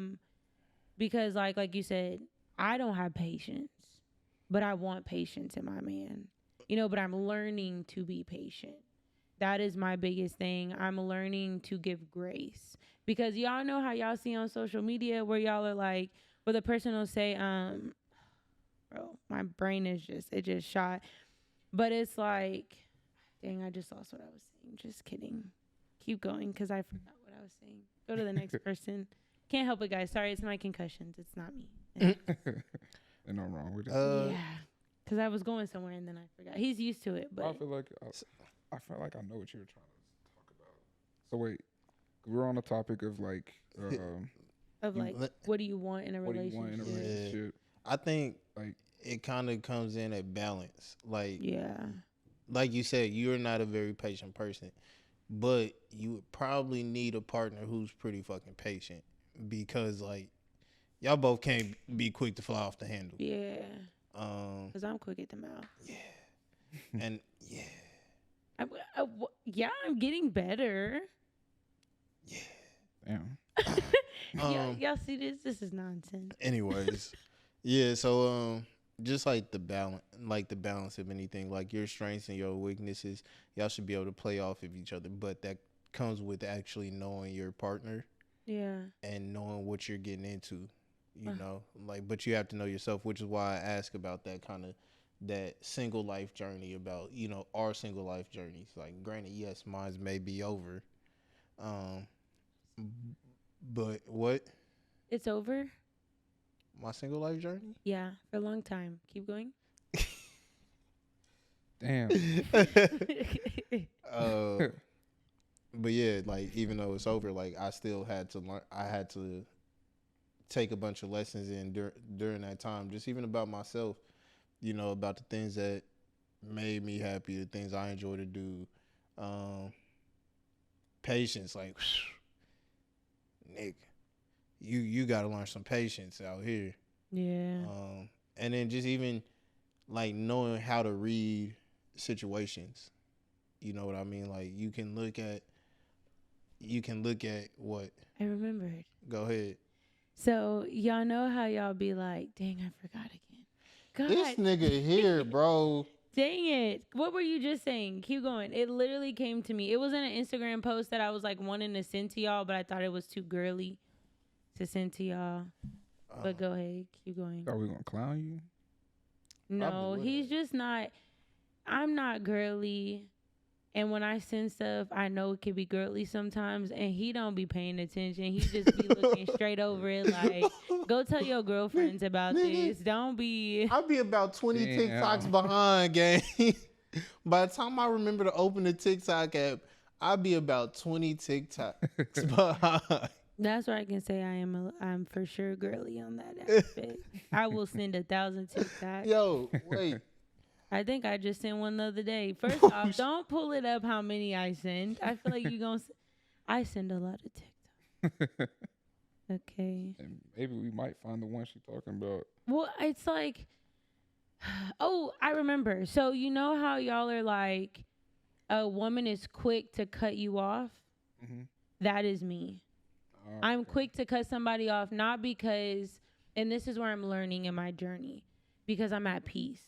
Because like you said, I don't have patience, but I want patience in my man, you know, but I'm learning to be patient. That is my biggest thing. I'm learning to give grace, because y'all know how y'all see on social media where y'all are like, where the person will say, bro, my brain is it just shot. But it's like, dang, I just lost what I was saying. Just kidding. Keep going, because I forgot what I was saying. Go to the next person. Can't help it, guys. Sorry, it's my concussions. It's not me. Ain't no wrong with it. Yeah, because I was going somewhere and then I forgot. He's used to it, but I feel like I know what you were trying to talk about. So wait, we're on the topic of like, of like, what do you want in a what do relationship? you want in a relationship? I think Like, it kind of comes in at balance. Like you said, you're not a very patient person, but you would probably need a partner who's pretty fucking patient, because like y'all both can't be quick to fly off the handle. Yeah. Because I'm quick at the mouth. Yeah. And yeah. I'm getting better. Yeah. damn. Y'all see this? This is nonsense. Anyways, yeah. So just like the balance of anything, like your strengths and your weaknesses, y'all should be able to play off of each other. But that comes with actually knowing your partner. Yeah. And knowing what you're getting into, you know, like, but you have to know yourself, which is why I ask about that kind of that single life journey, about, you know, our single life journeys. Like, granted, yes, mine may be over. But what? It's over? My single life journey? Yeah, for a long time. Keep going. Damn. But yeah, like, even though it's over, like, I still had to learn. I had to take a bunch of lessons in during that time, just even about myself, you know, about the things that made me happy, the things I enjoy to do. Patience, like, Nick, you got to learn some patience out here. Yeah. And then just even like knowing how to read situations. You know what I mean? Like, you can look at what? I remembered. Go ahead. So y'all know how y'all be like, dang, I forgot again. God, This nigga here, bro. dang it. What were you just saying? Keep going. It literally came to me. It was in an Instagram post that I was like wanting to send to y'all, but I thought it was too girly to send to y'all. But go ahead. Keep going. Are we gonna clown you? No, Probably he's just not. I'm not girly. And when I send stuff, I know it can be girly sometimes, and he don't be paying attention. He just be looking straight over it like, go tell your girlfriends about this. Don't be. I'll be about 20 Damn. TikToks behind, gang. By the time I remember to open the TikTok app, I'll be about 20 TikToks behind. That's where I can say I'm for sure girly on that aspect. I will send 1,000 TikToks. Yo, wait. I think I just sent one the other day. First off, don't pull it up how many I send. I feel like you're going to... I send a lot of TikToks. Okay. And maybe we might find the one she's talking about. Well, it's like... Oh, I remember. So you know how y'all are like, a woman is quick to cut you off? Mm-hmm. That is me. I'm quick to cut somebody off, not because... And this is where I'm learning in my journey. Because I'm at peace.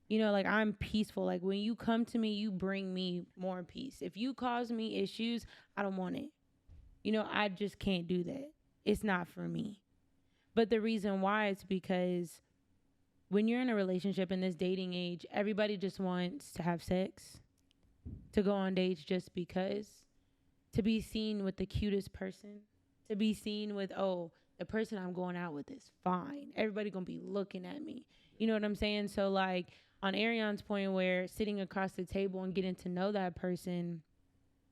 You know, like, I'm peaceful. Like, when you come to me, you bring me more peace. If you cause me issues, I don't want it. You know, I just can't do that. It's not for me. But the reason why is because when you're in a relationship in this dating age, everybody just wants to have sex, to go on dates just because, to be seen with the cutest person, to be seen with, oh, the person I'm going out with is fine. Everybody gonna be looking at me. You know what I'm saying? So, like, on Arion's point where sitting across the table and getting to know that person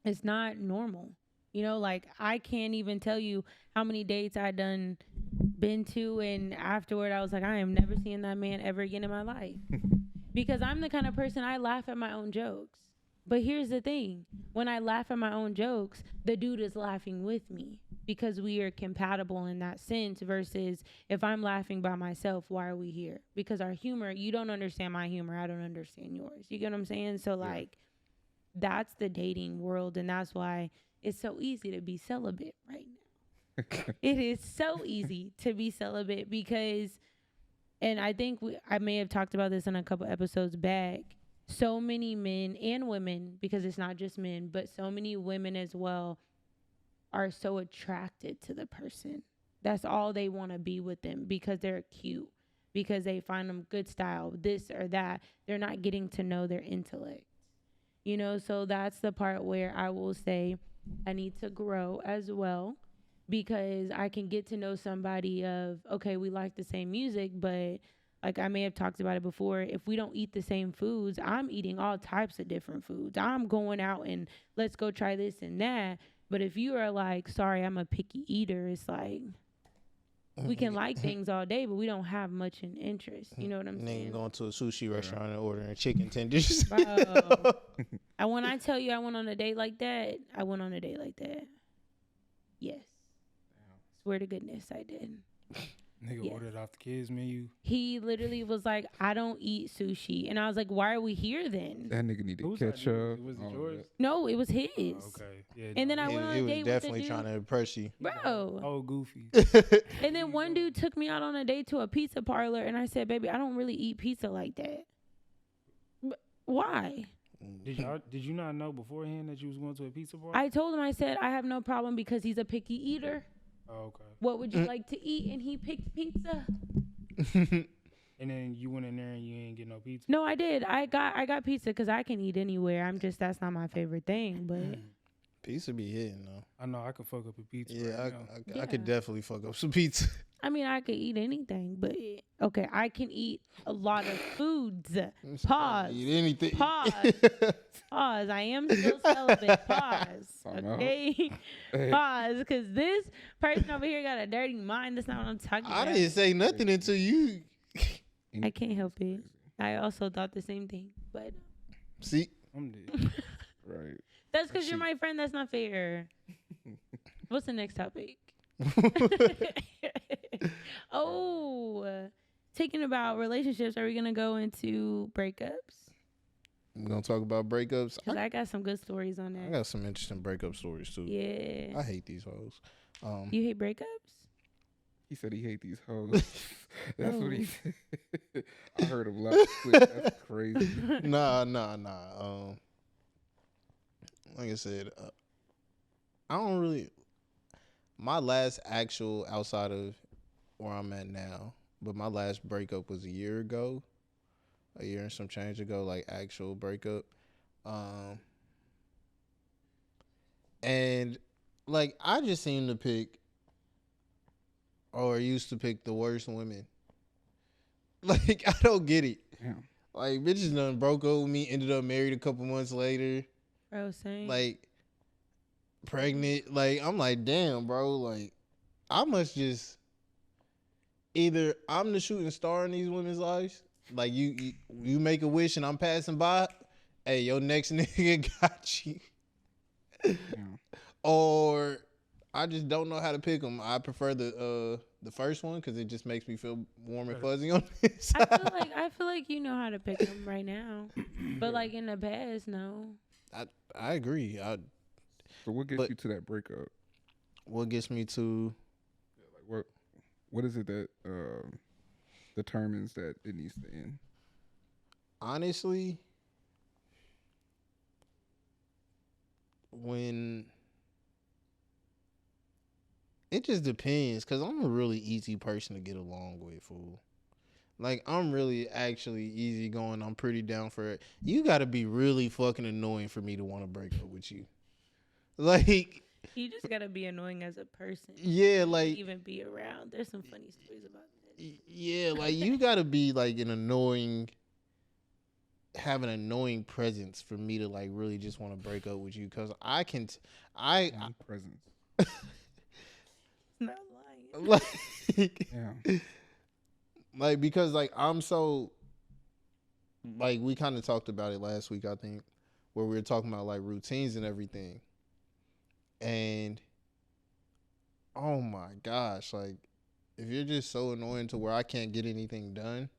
is not normal. You know, like, I can't even tell you how many dates I done been to, and afterward I was like, I am never seeing that man ever again in my life. Because I'm the kind of person, I laugh at my own jokes. But here's the thing. When I laugh at my own jokes, the dude is laughing with me. because we are compatible in that sense versus if I'm laughing by myself, why are we here? Because our humor, you don't understand my humor, I don't understand yours. You get what I'm saying? So like that's the dating world, and that's why it's so easy to be celibate right now. It is so easy to be celibate because, and I think I may have talked about this in a couple episodes back, so many men and women, because it's not just men, but so many women as well are so attracted to the person. That's all they want to be with them because they're cute, because they find them good style, this or that. They're not getting to know their intellect. You know, so that's the part where I will say I need to grow as well, because I can get to know somebody of, okay, we like the same music, but like I may have talked about it before, if we don't eat the same foods, I'm eating all types of different foods. I'm going out and let's go try this and that. But if you are like, sorry, I'm a picky eater, it's like we can like things all day, but we don't have much in interest. You know what I'm saying? Nigga going to a sushi restaurant and ordering chicken tenders. Bro, when I tell you I went on a date like that, I went on a date like that. Yes. Swear to goodness, I did. Nigga ordered off the kids menu. He literally was like, I don't eat sushi. And I was like, why are we here then? That nigga need to Whose catch idea? up. Was it all yours? that. No, it was his. Oh, okay. Yeah. And then I went on He a was date definitely with the trying dude. to impress you. Bro. Oh, goofy. And then one dude took me out on a date to a pizza parlor, and I said, baby, I don't really eat pizza like that. But why? Did you not know beforehand that you was going to a pizza bar? I told him, I said, I have no problem because he's a picky eater. Oh, okay. What would you like to eat? And he picked pizza. And then you went in there and you ain't get no pizza? No, I did. I got pizza because I can eat anywhere. That's not my favorite thing. But Pizza be hitting though. I know I could fuck up a pizza. Yeah, right now. I could definitely fuck up some pizza. I mean, I could eat anything. But okay, I can eat a lot of foods. Pause. Eat anything. Pause. Pause. I am still celibate. Pause. Okay. Pause. Because this person over here got a dirty mind. That's not what I'm talking about. I didn't say nothing until you. I can't help it. I also thought the same thing. But See? I'm dead. Right. that's because you're my friend. That's not fair. What's the next topic? Thinking about relationships, are we going to go into breakups? We're going to talk about breakups. Because I got some good stories on I that. got some interesting breakup stories too. Yeah. I hate these hoes. You hate breakups? He said he hate these hoes. That's what he Oh. said. I heard him loud. That's crazy. Nah. Like I said, I don't really. My last actual outside of where I'm at now, but my last breakup was a year and some change ago, like actual breakup. And like I just seem to pick, or used to pick the worst women. Like I don't get it. Yeah. Like bitches done broke up with me, ended up married a couple months later. Bro, same. Like pregnant. Like I'm like, damn, bro. Like I must just either I'm the shooting star in these women's lives. Like you make a wish and I'm passing by. Hey, your next nigga got you. Yeah. Or I just don't know how to pick them. I prefer the first one because it just makes me feel warm and fuzzy on this. I feel like you know how to pick them right now, but like in the past, no. I agree. So what gets you to that breakup? What gets me to? Like what is it that determines that it needs to end? Honestly, when it just depends, cause I'm a really easy person to get along with, fool. Like I'm really actually easygoing. I'm pretty down for it. You got to be really fucking annoying for me to want to break up with you. Like You just gotta be annoying as a person. yeah, To like even be around. There's some funny stories about that. yeah, like you got to be like an annoying. Have an annoying presence for me to like really just want to break up with you, because I can Presence. Not lying. like Yeah. like because like I'm so like we kind of talked about it last week, I think, where we were talking about like routines and everything. And oh my gosh, like if you're just so annoying to where I can't get anything done,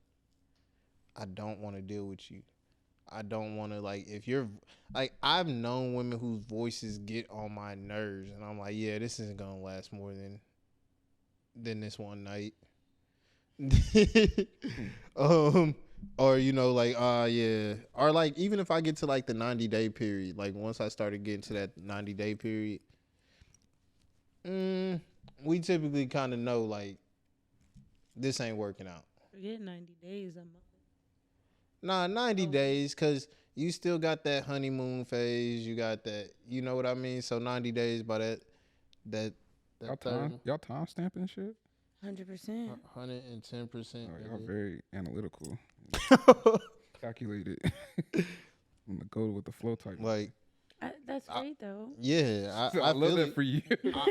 I don't want to deal with you. I don't want to, like, if you're like, I've known women whose voices get on my nerves, and I'm like, yeah, this isn't gonna last more than this one night. Or like, yeah, or like even if I get to like the 90-day period, like once I started getting to that 90-day period, we typically kind of know like this ain't working out. Forget 90 days a month. Nah, 90 days, because you still got that honeymoon phase. You got that, you know what I mean? So 90 days by that Y'all time stamping shit? 100%. 110%. Y'all very analytical. Calculated. I'm gonna go with the flow type. Like, That's great though. yeah, I love that for you.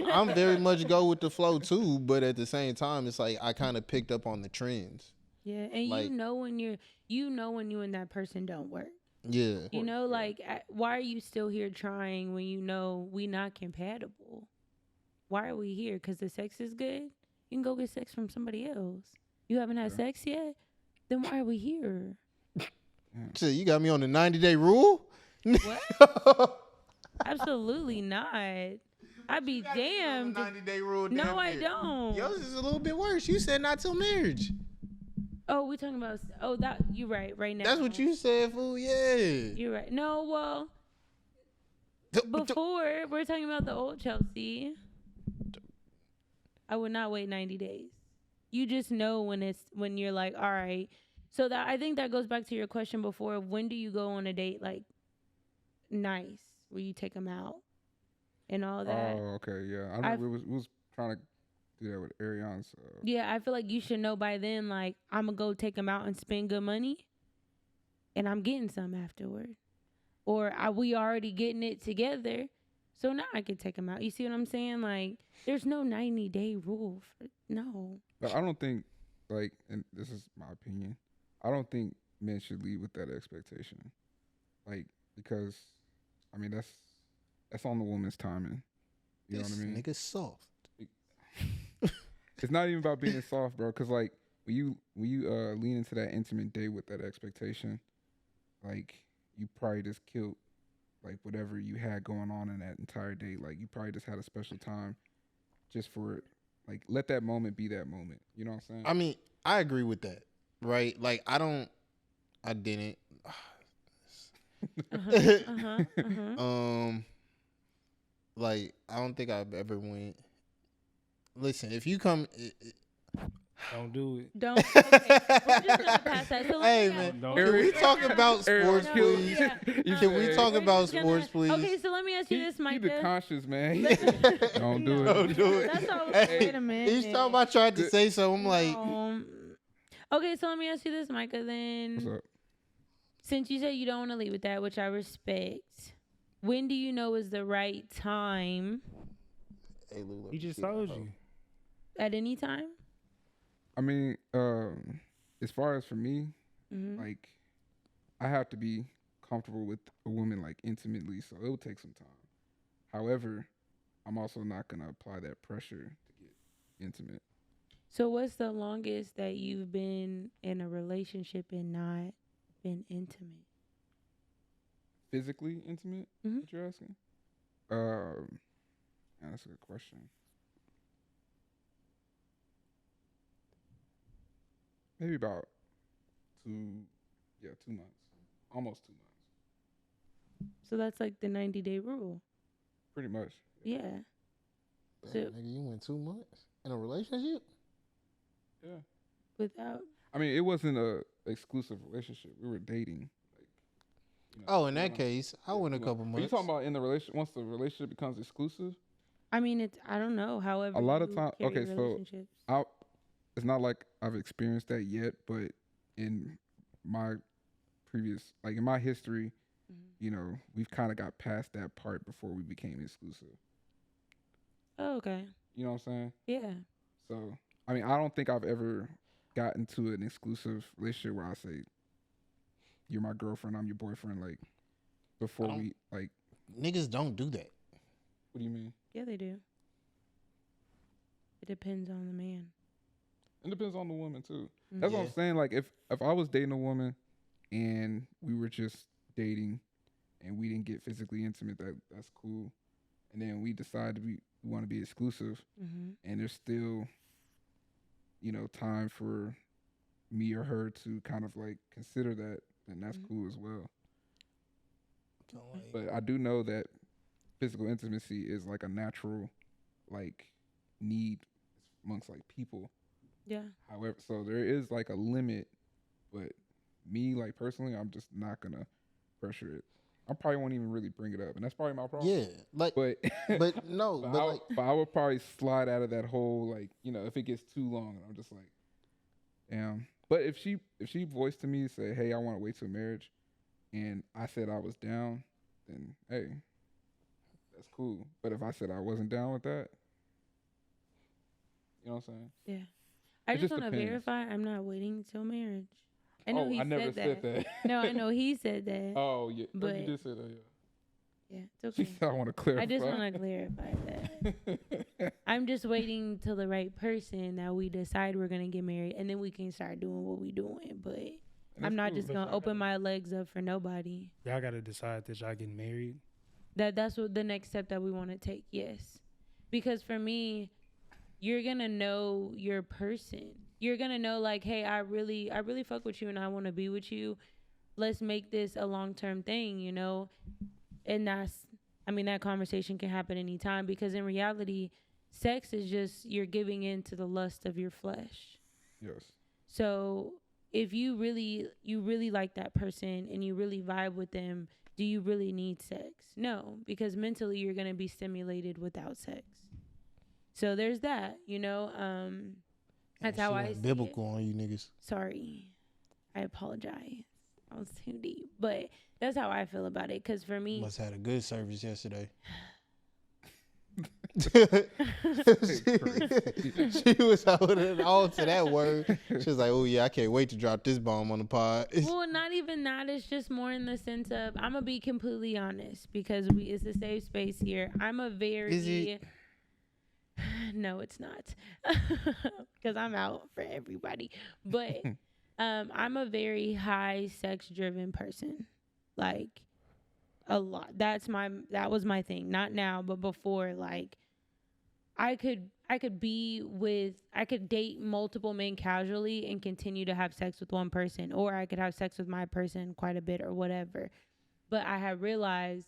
I'm very much go with the flow too, but at the same time, it's like I kind of picked up on the trends. Yeah, and like, when you and that person don't work. Yeah. You know, like, why are you still here trying when you know we not compatible? Why are we here? Because the sex is good? You can go get sex from somebody else. You haven't had sex yet? Then why are we here? So you got me on the 90-day rule? What? Absolutely not. I'd be damned. 90-day rule. No, I don't. Yours is a little bit worse. You said not till marriage. Oh, we talking about? Oh, that you're right now. That's what you said, fool. Yeah. You're right. No, well, before we're talking about the old Chelsea. I would not wait 90 days. You just know when you're like, all right. So that I think that goes back to your question before. When do you go on a date like nice, where you take them out and all that? Oh, okay, yeah. I remember we was trying to do that with Ariane. So. Yeah, I feel like you should know by then. Like, I'm gonna go take them out and spend good money, and I'm getting some afterward, or we already getting it together. So now I can take them out. You see what I'm saying? Like, there's no 90-day rule. No. But I don't think, like, and this is my opinion, I don't think men should lead with that expectation. Like, because, I mean, that's on the woman's timing. You know what I mean? Nigga soft. It's not even about being soft, bro. Because, like, when you lean into that intimate date with that expectation, like, you probably just killed like whatever you had going on in that entire day. Like, you probably just had a special time just for, like, let that moment be that moment. You know what I'm saying? I mean, I agree with that, right? Like, I didn't. Like, I don't think I've ever went. Listen, if you come, don't do it. Don't. Okay. We're just gonna pass that. So hey man, can we talk about sports, please? Can we talk about sports, please? Okay, so let me ask you this, Micah. You the conscious man. Don't do it. Don't do it. That's all. Hey, wait a minute. each time I tried to say something, I'm like, okay, so let me ask you this, Micah. Then, What's up? since you said you don't want to leave with that, which I respect, when do you know is the right time? hey, Lulu, He just told you. At any time? I mean, as far as for me, like, I have to be comfortable with a woman, like, intimately, so it will take some time. However, I'm also not gonna apply that pressure to get intimate. So what's the longest that you've been in a relationship and not been intimate? Physically intimate? Mhm. What you're asking? That's a good question. Maybe about 2 months. Almost 2 months. So that's like the 90-day rule. Pretty much. Yeah. damn, So nigga, you went 2 months in a relationship? Yeah. without. I mean, it wasn't a exclusive relationship. We were dating. Like, you know, Oh, in that case, I went a couple Are you months. talking about in the relation once the relationship becomes exclusive? I mean, I don't know. However, A lot of you time. carry Okay, so relationships. it's not like I've experienced that yet, but in my previous, like in my history, you know, we've kind of got past that part before we became exclusive. Oh, okay. You know what I'm saying? Yeah. So, I mean, I don't think I've ever gotten to an exclusive relationship where I say, you're my girlfriend, I'm your boyfriend, like, before we, like. Niggas don't do that. What do you mean? Yeah, they do. It depends on the man. It depends on the woman too. That's what Yeah. I'm saying. Like if I was dating a woman and we were just dating and we didn't get physically intimate, that's cool. And then we decide we want to be exclusive, Mm-hmm. and there's still, time for me or her to kind of like consider that, then that's cool as well. But I do know that physical intimacy is like a natural, like, need amongst like people. Yeah. However, so there is like a limit, but me, like personally, I'm just not gonna pressure it. I probably won't even really bring it up, and that's probably my problem. Yeah, like, But but no, but I would probably slide out of that whole, like, if it gets too long, and I'm just like, damn. But if she voiced to me, say, hey, I want to wait till marriage, and I said I was down, then hey, that's cool. But if I said I wasn't down with that, you know what I'm saying? Yeah. I It just just want to depends. verify I'm not waiting till marriage. I know he I never said that. No, I know he said that. Oh yeah, But you did say that. Yeah. yeah, it's She okay. said I want to clarify. I just want to clarify that. I'm just waiting till the right person that we decide we're gonna get married, and then we can start doing what we doing. But I'm not just gonna open my legs up for nobody. Y'all gotta decide that y'all getting married. That's what the next step that we want to take. Yes, because for me, you're gonna know your person. You're gonna know, like, hey, I really fuck with you and I want to be with you. Let's make this a long-term thing, And that conversation can happen anytime, because in reality, sex is just you're giving in to the lust of your flesh. Yes. So if you really like that person and you really vibe with them, do you really need sex? No, because mentally you're gonna be stimulated without sex. So there's that, That's how I see biblical it. on you niggas. Sorry, I apologize. I was too deep, but that's how I feel about it. Cause for me, Must have had a good service yesterday. she was holding on to that word. She was like, "Oh yeah, I can't wait to drop this bomb on the pod." well, not even that. It's just more in the sense of, I'm gonna be completely honest, because it's a safe space here. I'm a very Is it? No, it's not, because I'm out for everybody. But I'm a very high sex driven person, like a lot. That was my thing. Not now, but before. Like I could date multiple men casually and continue to have sex with one person, or I could have sex with my person quite a bit or whatever. But I had realized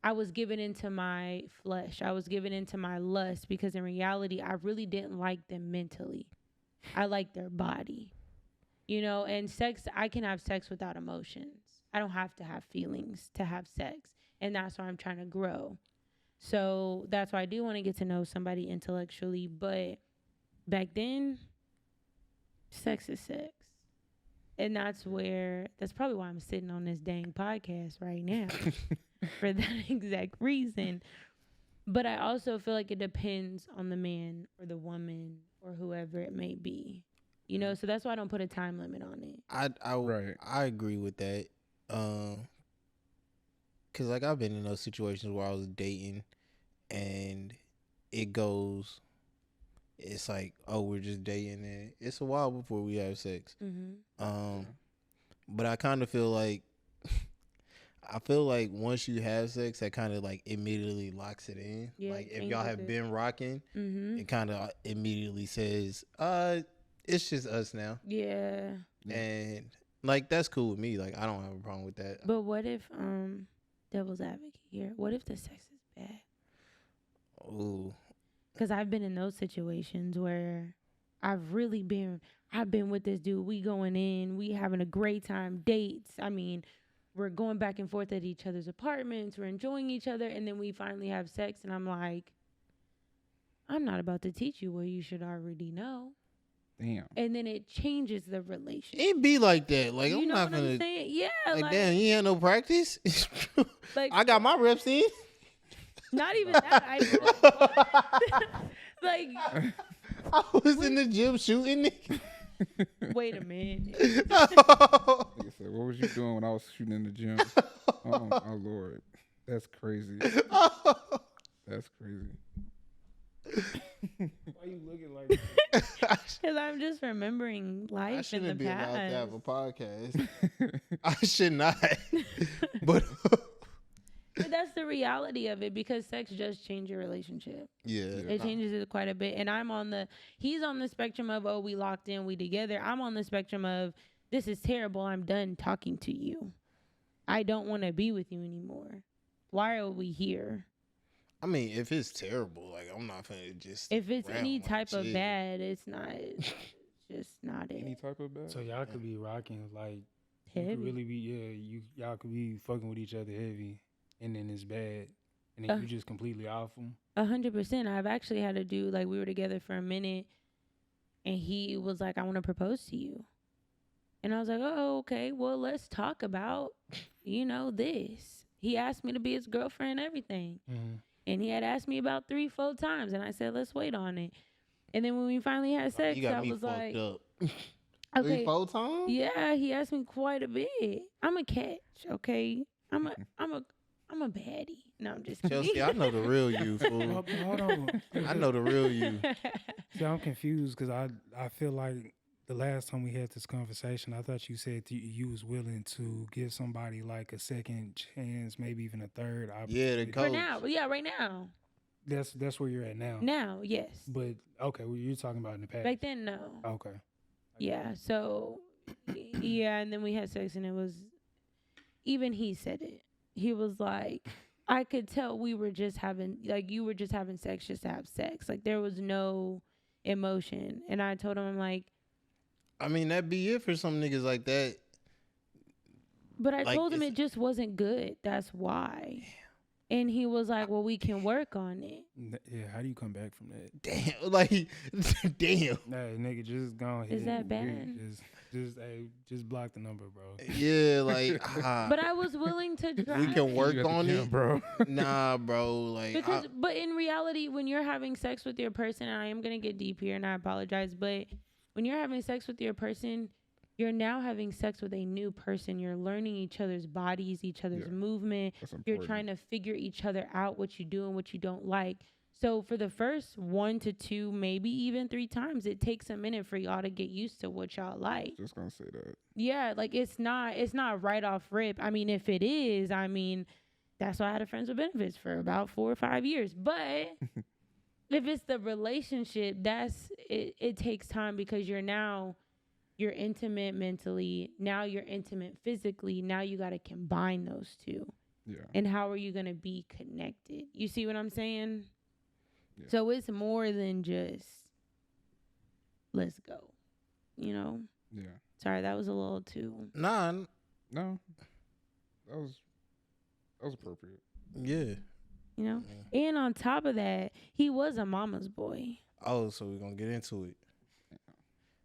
I was given into my flesh. I was given into my lust, because in reality, I really didn't like them mentally. I liked their body, and sex, I can have sex without emotions. I don't have to have feelings to have sex. And that's why I'm trying to grow. So that's why I do want to get to know somebody intellectually. But back then, sex is sex. And that's probably why I'm sitting on this dang podcast right now. For that exact reason. But I also feel like it depends on the man or the woman or whoever it may be. So that's why I don't put a time limit on it. I agree with that. Cause like I've been in those situations where I was dating and it's like, oh, we're just dating and it's a while before we have sex. Mm-hmm. But I kind of feel like once you have sex, that kind of like immediately locks it in. Yeah, like if y'all have been rocking, mm-hmm. it kind of immediately says, it's just us now. Yeah. And like that's cool with me. Like I don't have a problem with that. But what if devil's advocate here? What if the sex is bad? Ooh. Because I've been in those situations where I've been with this dude. We going in, we having a great time, dates. I mean, we're going back and forth at each other's apartments. We're enjoying each other. And then we finally have sex. And I'm like, I'm not about to teach you what you should already know. Damn. And then it changes the relationship. It be like that. Like, you I'm know not what gonna. I'm saying? Yeah. Like, damn, you had no practice? Like, I got my reps in. Not even that. Like, I was in the gym shooting. wait a minute. Like I said, what was you doing when I was shooting in the gym? Oh my Lord, that's crazy. That's crazy. Why you looking Because I'm just remembering I life in the shouldn't be allowed to have past. a podcast. I should not. But But that's the reality of it, because sex does change your relationship. yeah, It changes it quite a bit. And he's on the spectrum of, oh, we locked in, we together. I'm on the spectrum of, this is terrible. I'm done talking to you. I don't want to be with you anymore. Why are we here? I mean, if it's terrible, like I'm not gonna just. If it's any like, type of shit. bad, it's just not Any it. type of bad. So y'all could be rocking like you Heavy. could really be y'all could be fucking with each other heavy, and then it's bad, and then you just completely off them. 100%. I've actually had to do, like, we were together for a minute, and he was like, I want to propose to you. And I was like, oh, okay, well, let's talk about, this. He asked me to be his girlfriend and everything. Mm-hmm. And he had asked me about 3-4 times. And I said, let's wait on it. And then when we finally had sex, You got I me was fucked like, up. okay, 3-4 times? yeah, he asked me quite a bit. I'm a catch, okay? I'm a baddie. No, I'm just kidding. Chelsea, I know the real you, fool. Hold on. I know the real you. See, I'm confused because I feel like the last time we had this conversation, I thought you said you was willing to give somebody like a second chance, maybe even a third Yeah, the opportunity. coach. For now, yeah, right now. That's where you're at now. Now, yes. But okay, well, you're talking about in the past. Back then, no. Okay. Yeah, so, yeah, and then we had sex, and it was, even he said it. He was like, I could tell we were just having, like, you were just having sex just to have sex. Like, there was no emotion. And I told him, I'm like, I mean, that'd be it for some niggas like that. but I Like, told him it's- it just wasn't good. That's why. And he was like, well, we can work on it. Yeah, how do you come back from that? Damn, like, damn. Hey, nigga, just go ahead. Is that bad? Just block the number, bro. Yeah, like, But I was willing to try. we can work You at the on gym, it, bro. Nah, bro. Like, Because, but in reality, when you're having sex with your person, and I am going to get deep here and I apologize, but when you're having sex with your person, you're now having sex with a new person. You're learning each other's bodies, each other's Yeah. movement. That's You're important. trying to figure each other out, what you do and what you don't like. So for the first 1 to 2, maybe even 3 times, it takes a minute for y'all to get used to what y'all like. Just gonna say that. Yeah, like it's not right off rip. I mean, if it is, I mean, that's why I had a friends with benefits for about 4 or 5 years. But if it's the relationship, it takes time, because you're intimate mentally, now you're intimate physically, now you got to combine those two. Yeah. And how are you going to be connected? You see what I'm saying? Yeah. So it's more than just, let's go, Yeah. Sorry, that was a little too, nah, No. That was appropriate. yeah. And on top of that, he was a mama's boy. Oh, so we're gonna get into it.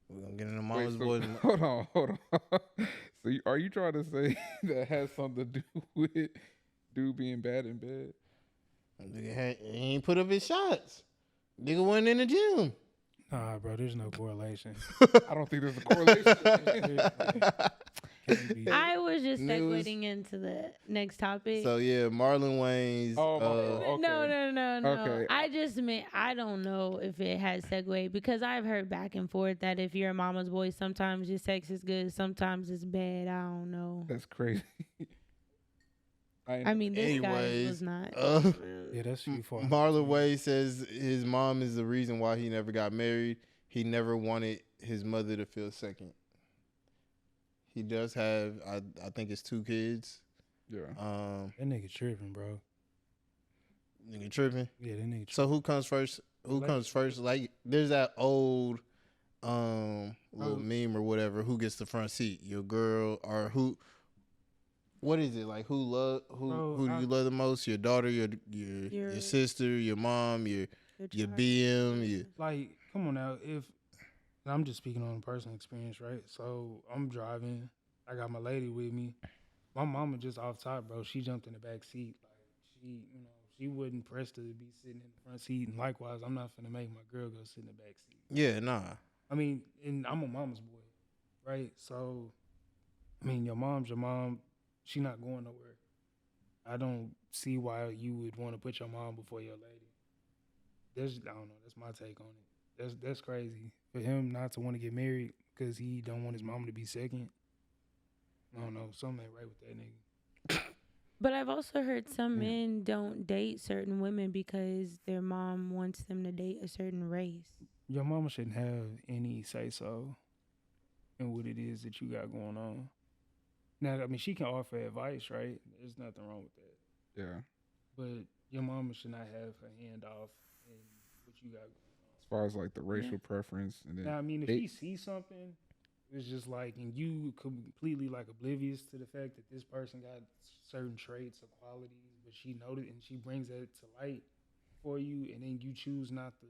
We're gonna get into mama's Wait, so, boys. hold on. So are you trying to say that has something to do with dude being bad in bed? Nigga he ain't put up his shots. Nigga wasn't in the gym. Nah, bro, there's no correlation. I don't think there's a correlation. Can't be. I was just News. segueing into the next topic. So yeah, Marlon Wayne's. Oh, my God. No. Okay. I just meant, I don't know if it has segue, because I've heard back and forth that if you're a mama's boy, sometimes your sex is good, sometimes it's bad. I don't know. That's crazy. I mean, this guy Anyways, was not. Yeah, that's too far. Marlon Wayne says his mom is the reason why he never got married. He never wanted his mother to feel second. He does have, I think it's 2 kids. Yeah. That nigga tripping, bro. Nigga tripping. Yeah, that nigga tripping. So who comes first? Who comes first? Like, there's that old little meme or whatever. Who gets the front seat? Your girl, or who? What is it like? Who do you love the most? Your daughter, your sister, your mom, your BM. Like, come on now. If I'm just speaking on personal experience, right? So I'm driving. I got my lady with me. My mama just off top, bro. She jumped in the back seat. Like she wouldn't press to be sitting in the front seat. And likewise, I'm not finna make my girl go sit in the back seat. Yeah, nah. I mean, and I'm a mama's boy, right? So, I mean, your mom's your mom. She not going nowhere. I don't see why you would want to put your mom before your lady. I don't know. That's my take on it. That's crazy for him not to want to get married because he don't want his mama to be second. I don't know, something ain't right with that nigga. But I've also heard some Yeah. men don't date certain women because their mom wants them to date a certain race. Your mama shouldn't have any say so in what it is that you got going on. Now, I mean, she can offer advice, right? There's nothing wrong with that. Yeah. But your mama should not have her hand off in what you got going on. As far as like the racial preference, and then Now, I mean, if they- he sees something, it's just like, and you completely like oblivious to the fact that this person got certain traits or qualities, but she noted and she brings that to light for you, and then you choose not to,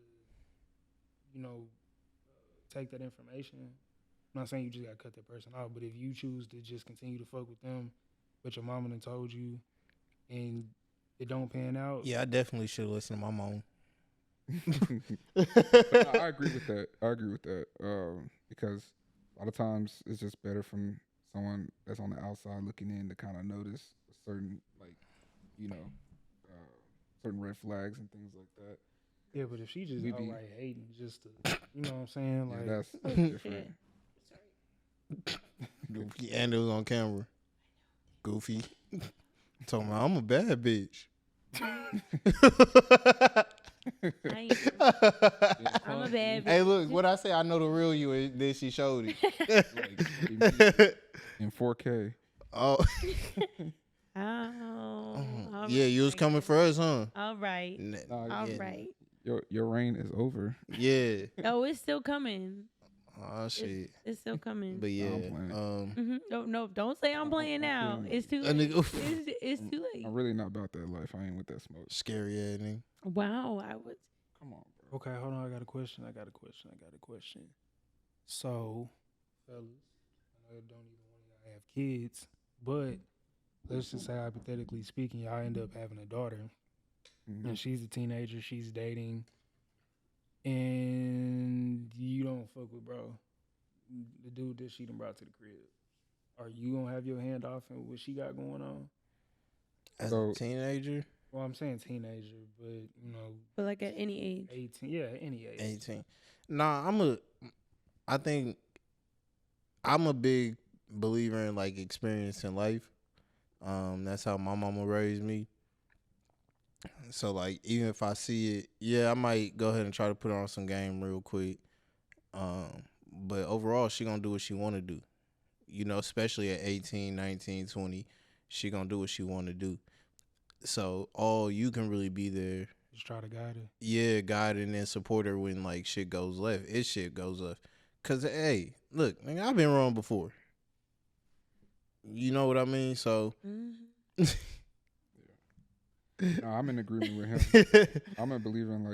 take that information. I'm not saying you just gotta cut that person off, but if you choose to just continue to fuck with them, but your mama done told you, and it don't pan out. Yeah, I definitely should listen to my mom. But no, I agree with that. Because a lot of times it's just better from someone that's on the outside looking in to kind of notice certain, like, certain red flags and things like that. Yeah, but if she just We be- outright hating, just to, you know what I'm saying? Yeah, Like, that's different. Goofy, and it was on camera. Goofy. Talking about, I'm a bad bitch. I ain't- I'm a bad bitch. Hey, look, what I say, I know the real you, and then she showed it. Like, in 4K. Oh, Oh, all yeah, you was right. coming for us, huh? All right. Nah, All yeah. right. Your reign is over. Yeah. Oh, it's still coming. Oh, shit. It's still coming. But yeah, playing. No, don't say I'm playing now. playing. It's too A late. nigga- It's too late. I'm really not about that life. I ain't with that smoke. scary ass nigga. Wow, I was. Come on, bro. okay, hold on. I got a question. So, fellas, I know don't even want y'all have kids, but let's just say hypothetically speaking, y'all end up having a daughter, Mhm. and she's a teenager, she's dating, and you don't fuck with bro, the dude that she done brought to the crib. Are you gonna have your hand off in what she got going on? As So- a teenager, Well, I'm saying teenager, but But like at any age. 18, yeah, any age. 18. Nah, I think I'm a big believer in like experience in life. That's how my mama raised me. So like, even if I see it, yeah, I might go ahead and try to put on some game real quick. But overall, she gonna do what she want to do. Especially at 18, 19, 20, she gonna do what she want to do. So all you can really be there, Just try to guide her. yeah, guide and then support her when like shit goes left. It shit goes left. Cause hey, look, nigga, I've been wrong before. You know what I mean? So Mhm. No, I'm in agreement with him. I'm a believer in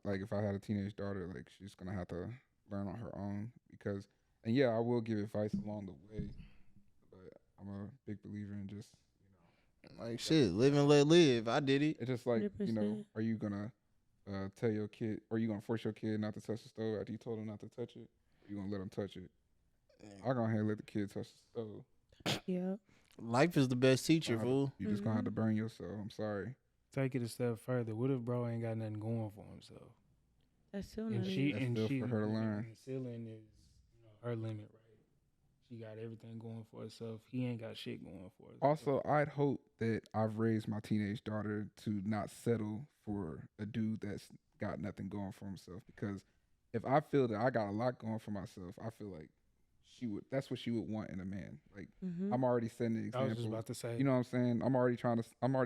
like if I had a teenage daughter, like she's gonna have to learn on her own because, and yeah, I will give advice along the way, but I'm a big believer in just, like shit, live and let live. I did it. it's just like 100%. are you gonna tell your kid, are you gonna force your kid not to touch the stove after you told him not to touch it? Or you gonna let him touch it? I'm gonna let the kid touch the stove. Yeah. Life is the best teacher, fool. You just gonna have to burn yourself. I'm sorry. Take it a step further. What if bro ain't got nothing going for himself? That's still And not she it. That's and still she for her to learn. and the ceiling is her limit, right? She got everything going for herself. He ain't got shit going for herself. Also, I'd hope that I've raised my teenage daughter to not settle for a dude that's got nothing going for himself. Because if I feel that I got a lot going for myself, I feel like that's what she would want in a man. Like Mhm. I'm already setting the I was just example. about to say, You know what I'm saying? I'm already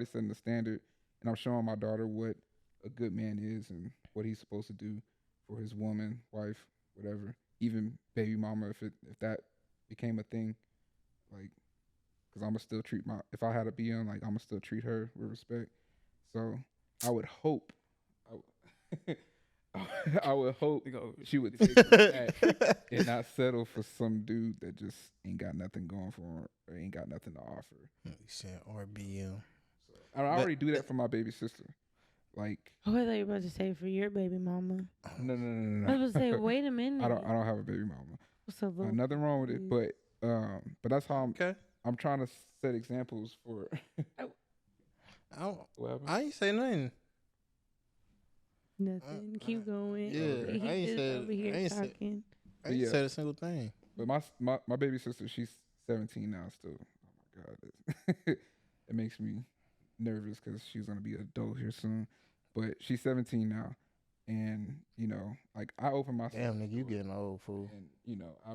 setting the standard, and I'm showing my daughter what a good man is and what he's supposed to do for his woman, wife, whatever, even baby mama, if that became a thing, like, because I'ma still treat if I had a BM, like I'ma still treat her with respect. So I would hope, I would hope she would take that and not settle for some dude that just ain't got nothing going for her or ain't got nothing to offer. You said RBM. I already do that for my baby sister. Like, Oh, I thought you were about to say for your baby mama. no. I was about to say, wait a minute. I don't have a baby mama. What's a little Nothing wrong with it, baby? but that's how Okay. I'm trying to set examples for. What happened? I ain't say nothing. Nothing. Keep going. Yeah, Okay. I ain't He just said. over here I ain't said. talking. I ain't Yeah. said a single thing. But my baby sister, she's 17 now still. Oh my god, it makes me nervous because she's gonna be an adult here soon. But she's 17 now, and like I open my Damn, sister's nigga, you door, getting old, fool. and I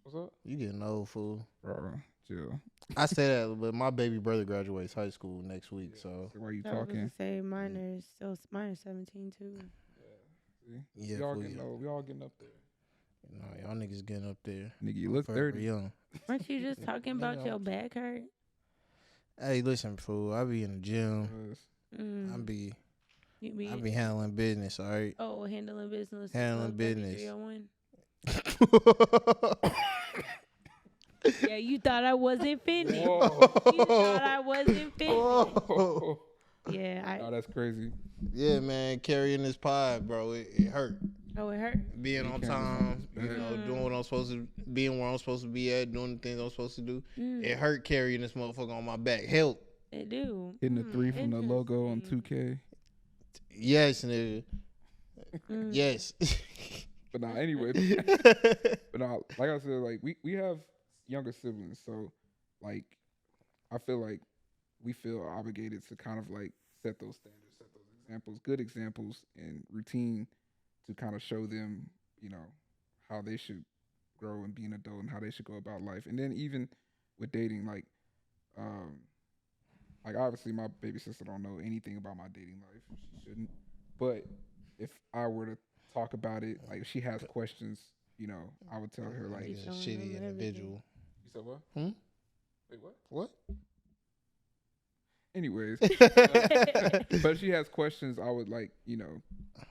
what's up, You getting old, fool. bro? Chill. I say that, but my baby brother graduates high school next week, Yeah, so why you I was talking? gonna say mine is 17 too. See, yeah, we all fool, getting yeah. old. We all getting up there. Y'all niggas getting up there. Nigga, you I'm look forever 30. young. Weren't you just talking about Nigga, your back hurt? Hey, listen, fool. I be in the gym. Mm. You I be be handling business, all right? handling business. Handling business. 3301. Yeah, you thought I wasn't finished. Whoa. You thought I wasn't finished. Oh. Yeah, No, that's crazy. Yeah, man, carrying this pod, bro, it hurt. Oh, it hurt. Being Yeah, on carrying this time, on his back. doing what I'm supposed to, being where I'm supposed to be at, doing the things I'm supposed to do. It hurt carrying this motherfucker on my back. Help. It do. Hitting the 3 from the logo on Interesting. 2K. Yes, nigga. Yes. But nah, anyway. But nah, like I said, like we have younger siblings, so like I feel like we feel obligated to kind of like set those standards, set those examples, good examples and routine to kind of show them, how they should grow and be an adult and how they should go about life. And then even with dating, like obviously my baby sister don't know anything about my dating life. She shouldn't. But if I were to talk about it, like if she has questions, I would tell her like, He's a Showing shitty them individual. you said what? Hmm? Wait, what? What? Anyways, but if she has questions, I would like,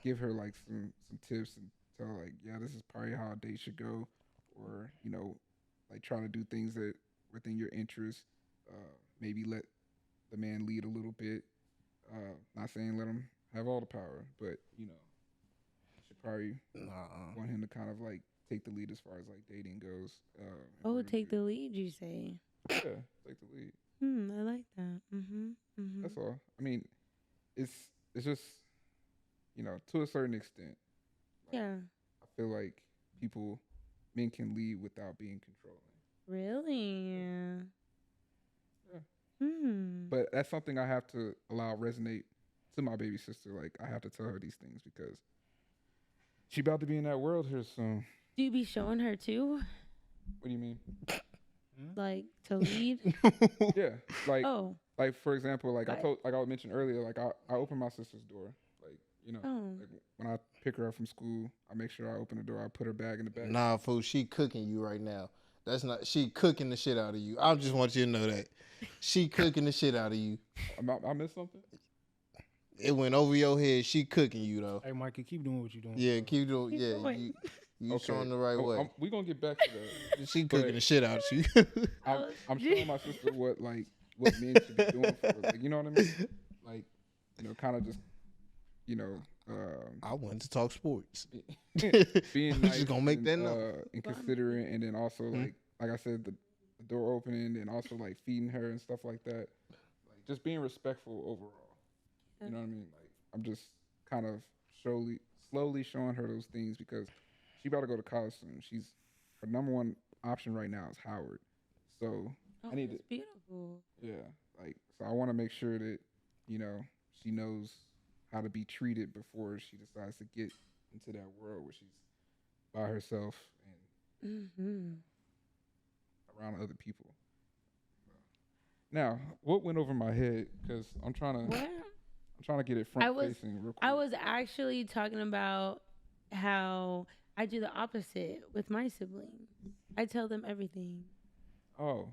give her like some tips and tell her like, yeah, this is probably how a date should go, or like try to do things that within your interests. Maybe let the man lead a little bit. Not saying let him have all the power, but you should probably want him to kind of like take the lead as far as like dating goes. Take the lead, you say? Yeah, take the lead. I like that. That's all. I mean, it's just to a certain extent. Like, Yeah. I feel like men can lead without being controlling. Really? Yeah. But that's something I have to allow resonate to my baby sister. Like I have to tell her these things because she about to be in that world here soon. Do you be showing her too? What do you mean? Like to lead? Yeah, like Oh. like for example, like Right. I mentioned earlier, like I open my sister's door, like Oh. like when I pick her up from school, I make sure I open the door, I put her bag in the bag. Nah, fool, she cooking you right now. That's not, she cooking the shit out of you. I just want you to know that. She cooking the shit out of you. I missed something. It went over your head. She cooking you, though. Hey, Mikey, keep doing what you're doing. Yeah, keep doing, Keep yeah, going. you Okay. showing the right way. We gonna get back to that. She cooking the shit out of you. I'm showing my sister what men should be doing for her. Like, you know what I mean? Like, kind of just, I wanted to talk sports. being I'm nice just gonna make and, that known. and considerate, and then also like I said, the door opening, and also like feeding her and stuff like that. Like just being respectful overall. You know what I mean? Like I'm just kind of slowly showing her those things because she about to go to college soon. Her number one option right now is Howard. So I need that's beautiful. yeah, like so I want to make sure that she knows how to be treated before she decides to get into that world where she's by herself and around other people. Now, what went over my head? Because I'm trying to get it front facing real quick. I was actually talking about how I do the opposite with my siblings. I tell them everything. Oh.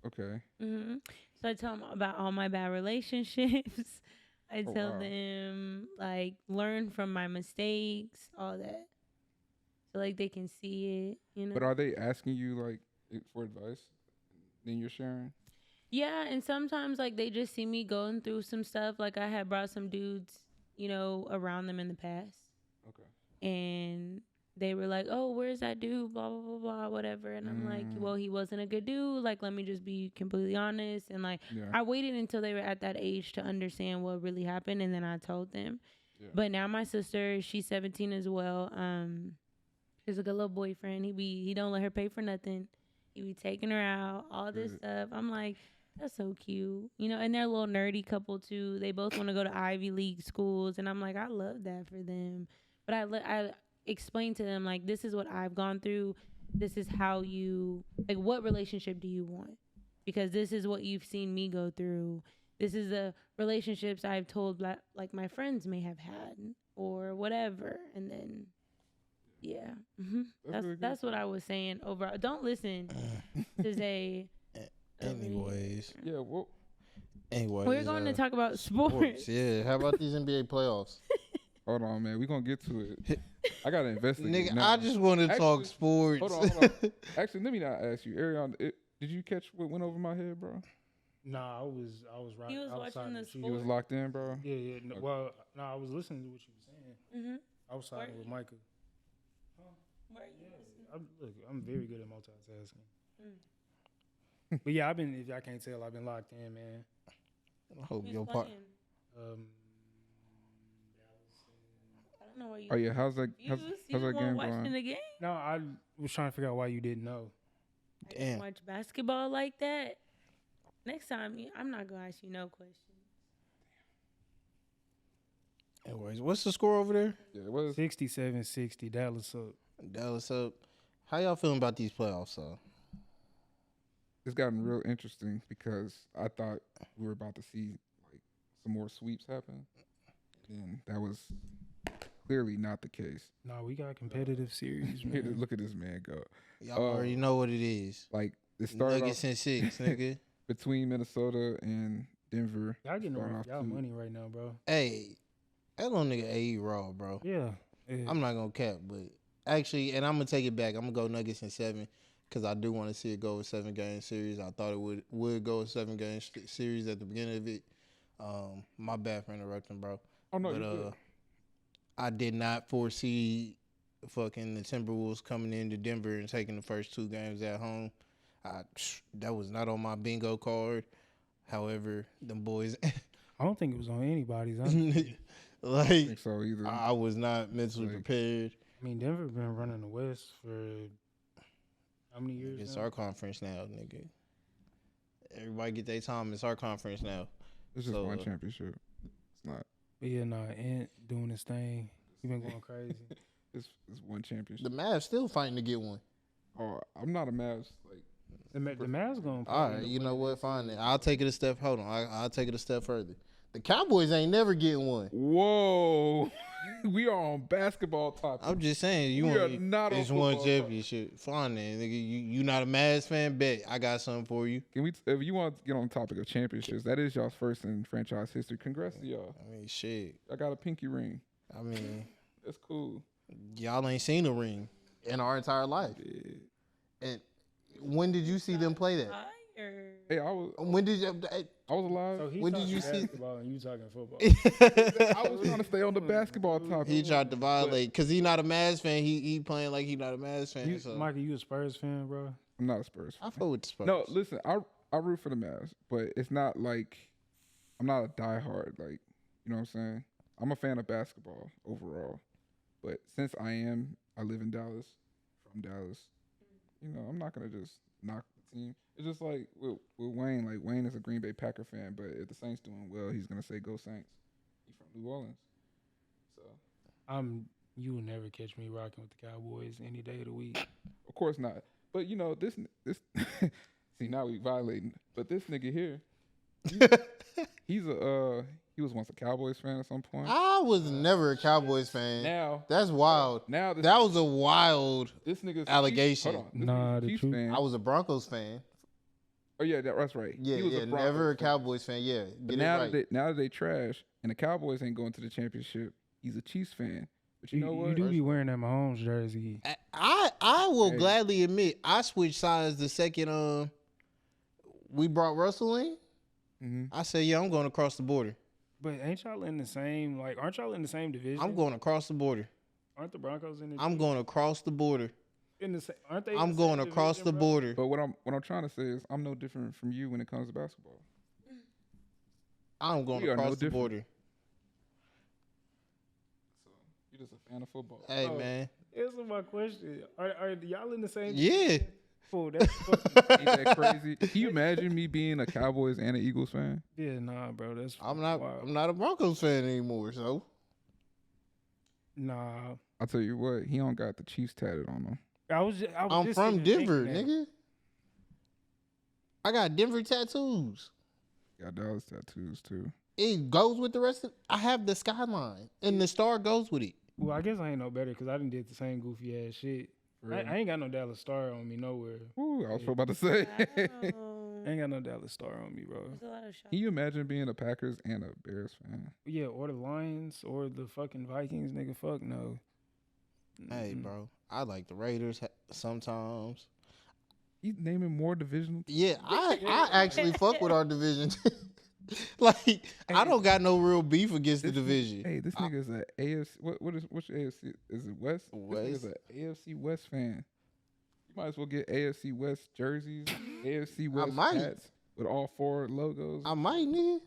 Okay. So I tell them about all my bad relationships. I tell them like learn from my mistakes, all that. So like they can see it, But are they asking you like for advice? Then you're sharing? Yeah, and sometimes like they just see me going through some stuff. Like I had brought some dudes, around them in the past. Okay. And they were like, "Oh, where's that dude? Blah blah blah blah, whatever." And I'm like, "Well, he wasn't a good dude. Like, let me just be completely honest." And like, I waited until they were at that age to understand what really happened, and then I told them. But now my sister, she's 17 as well. She's like a little boyfriend. He don't let her pay for nothing. He be taking her out, all this stuff. I'm like, that's so cute, you know. And they're a little nerdy couple too. They both want to go to Ivy League schools, and I'm like, I love that for them. But I explain to them like, this is what I've gone through. This is how you like. What relationship do you want? Because this is what you've seen me go through. This is the relationships I've told like my friends may have had or whatever, and then. Yeah, that's what I was saying. Overall, don't listen to Zay. Anyways, Yeah. Well, anyways, we're going to talk about sports. Yeah, how about these NBA playoffs? hold on, man. We gonna get to it. I gotta investigate. Nigga, now. I just want to talk sports. Hold on. Actually, let me not ask you, Arion. Did you catch what went over my head, bro? Nah, I was right. He was watching the You was locked in, bro. Yeah. No, Okay. well, no, I was listening to what you were saying. Mm-hmm. I was siding with Micah. Where are you listening? I'm very good at multitasking. But yeah, if I can't tell, I've been locked in, man. I hope Who's your part. playing? I don't know where you. Oh yeah, how's that? How's you that weren't game watching going? the game? No, I was trying to figure out why you didn't know. I didn't watch basketball like that. Next time, I'm not gonna ask you no questions. Anyways, what's the score over there? Yeah, it was. 67-60, Dallas up. Dallas up. How y'all feeling about these playoffs, though? It's gotten real interesting because I thought we were about to see like some more sweeps happen, and that was clearly not the case. No, we got competitive series, Here, man. look at this man go. Y'all already know what it is. Like it started Nuggets off and 6, nigga. between Minnesota and Denver. Y'all getting Start off off y'all two. money right now, bro. Hey, that little nigga AE raw, bro. Yeah. I'm not gonna cap, but actually, and I'm gonna take it back. I'm gonna go Nuggets in 7 because I do want to see it go a 7-game series. I thought it would go a 7-game series at the beginning of it. My bad for interrupting, bro. Oh no, But you're good. I did not foresee fucking the Timberwolves coming into Denver and taking the first 2 games at home. That was not on my bingo card. However, them boys, I don't think it was on anybody's. Honestly. I like, don't think so either. I was not mentally Like- prepared. I mean, Denver been running the West for how many years? It's now? our conference now, nigga. Everybody get their time. It's our conference now. It's just so, one championship. It's not. But yeah, nah, Ant doing his thing. He been going crazy. It's one championship. The Mavs still fighting to get one. Oh, I'm not a Mavs like. The Mavs going. All right, you know what? Fine. Then. I'll take it a step. Hold on. I'll take it a step further. The Cowboys ain't never getting one. Whoa, we are on basketball topic. I'm just saying. You We are want not on it's one football championship. Fine then, nigga. You not a Mavs fan? Bet I got something for you. Can we? If you want to get on the topic of championships, that is y'all's first in franchise history. Congrats to y'all. I mean, shit. I got a pinky ring. I mean, That's cool. y'all ain't seen a ring in our entire life. Yeah. And when did you see them play that? Fire. Hey, I was When did you? alive. So he When did talking you see- basketball and you talking football? I was trying to stay on the basketball topic. He tried to violate because he not a Mavs fan. He playing like he not a Mavs fan. You, so Michael, you a Spurs fan, bro? I'm not a Spurs I fan. fuck with the Spurs. No, listen, I root for the Mavs, but it's not like I'm not a diehard. Like, you know what I'm saying? I'm a fan of basketball overall, but since I live in Dallas, from Dallas. You know, I'm not gonna just knock the team. It's just like with Wayne. Like Wayne is a Green Bay Packer fan, but if the Saints doing well, he's gonna say "Go Saints." He's from New Orleans, so You will never catch me rocking with the Cowboys any day of the week. of course not. But you know this. See, now we violating. But this nigga here, he was once a Cowboys fan at some point. I was never a Cowboys fan. Now That's wild. Now this, That was a wild. this nigga's allegation. Hold on, this Nah, nigga's a the Chiefs truth- fan. I was a Broncos fan. Oh yeah, that's right. Yeah, he was yeah, a Broncos never a fan. Cowboys fan. Yeah, But get now it right. now that they trash and the Cowboys ain't going to the championship, he's a Chiefs fan. But you know what? You do be wearing that Mahomes jersey. I will Hey. gladly admit I switched sides the second we brought Russell in. Mhm. I said, yeah, I'm going across the border. But ain't y'all in the same, like, aren't y'all in the same division? I'm going across the border. Aren't the Broncos in the I'm going across the border. in the same, aren't they in I'm the going same across division, the bro? border. But what I'm trying to say is I'm no different from you when it comes to basketball. I'm going We are no across the different. border. You just a fan of football. Hey, Oh. man. Answer my question. Are y'all in the same? Yeah. Oh, that's Ain't that crazy? Can you imagine me being a Cowboys and an Eagles fan? yeah, nah, bro. That's I'm wild. not a Broncos fan anymore, so. Nah. I'll tell you what, he don't got the Chiefs tatted on him. I'm just from sitting Denver, thinking that. nigga. I got Denver tattoos. Got Dallas tattoos too. It goes with the rest of. I have the skyline, and the star goes with it. Well, I guess I ain't no better because I done did the same goofy ass shit. I ain't got no Dallas Star on me nowhere. Ooh, I was about to say. I ain't got no Dallas Star on me, bro. There's a lot of shots. Can you imagine being a Packers and a Bears fan? Yeah, or the Lions or the fucking Vikings, nigga. Fuck no. Hey, bro, I like the Raiders sometimes. He's naming more divisional. Yeah, I actually fuck with our division. Like, I don't got no real beef against the division. Hey, this nigga is a AFC. Which AFC is it? West. West. This nigga's a AFC West fan. You might as well get AFC West jerseys, AFC West might. hats with all 4 logos. I might, nigga.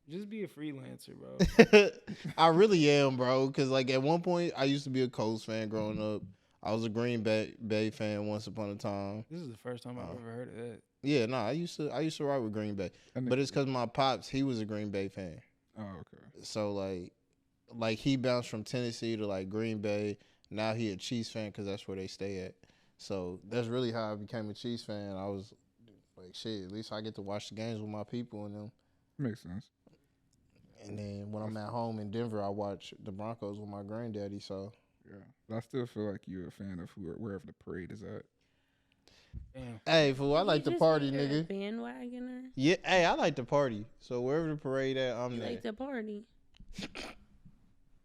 Just be a freelancer, bro. I really am, bro. Cause like at one point I used to be a Colts fan growing up. I was a Green Bay fan once upon a time. This is the first time I've ever heard of that. Yeah, I used to ride with Green Bay, but it's cause my pops, he was a Green Bay fan. Oh, okay. So like he bounced from Tennessee to like Green Bay. Now he a Chiefs fan cause that's where they stay at. So that's really how I became a Chiefs fan. I was like, shit, at least I get to watch the games with my people and them. Makes sense. And then when I'm at home in Denver, I watch the Broncos with my granddaddy. So Yeah, but I still feel like you're a fan of wherever the parade is at. Damn. hey, fool, I like to party, nigga. Bandwagoner. Yeah, hey, I like to party. So wherever the parade at, I'm You there. like to party.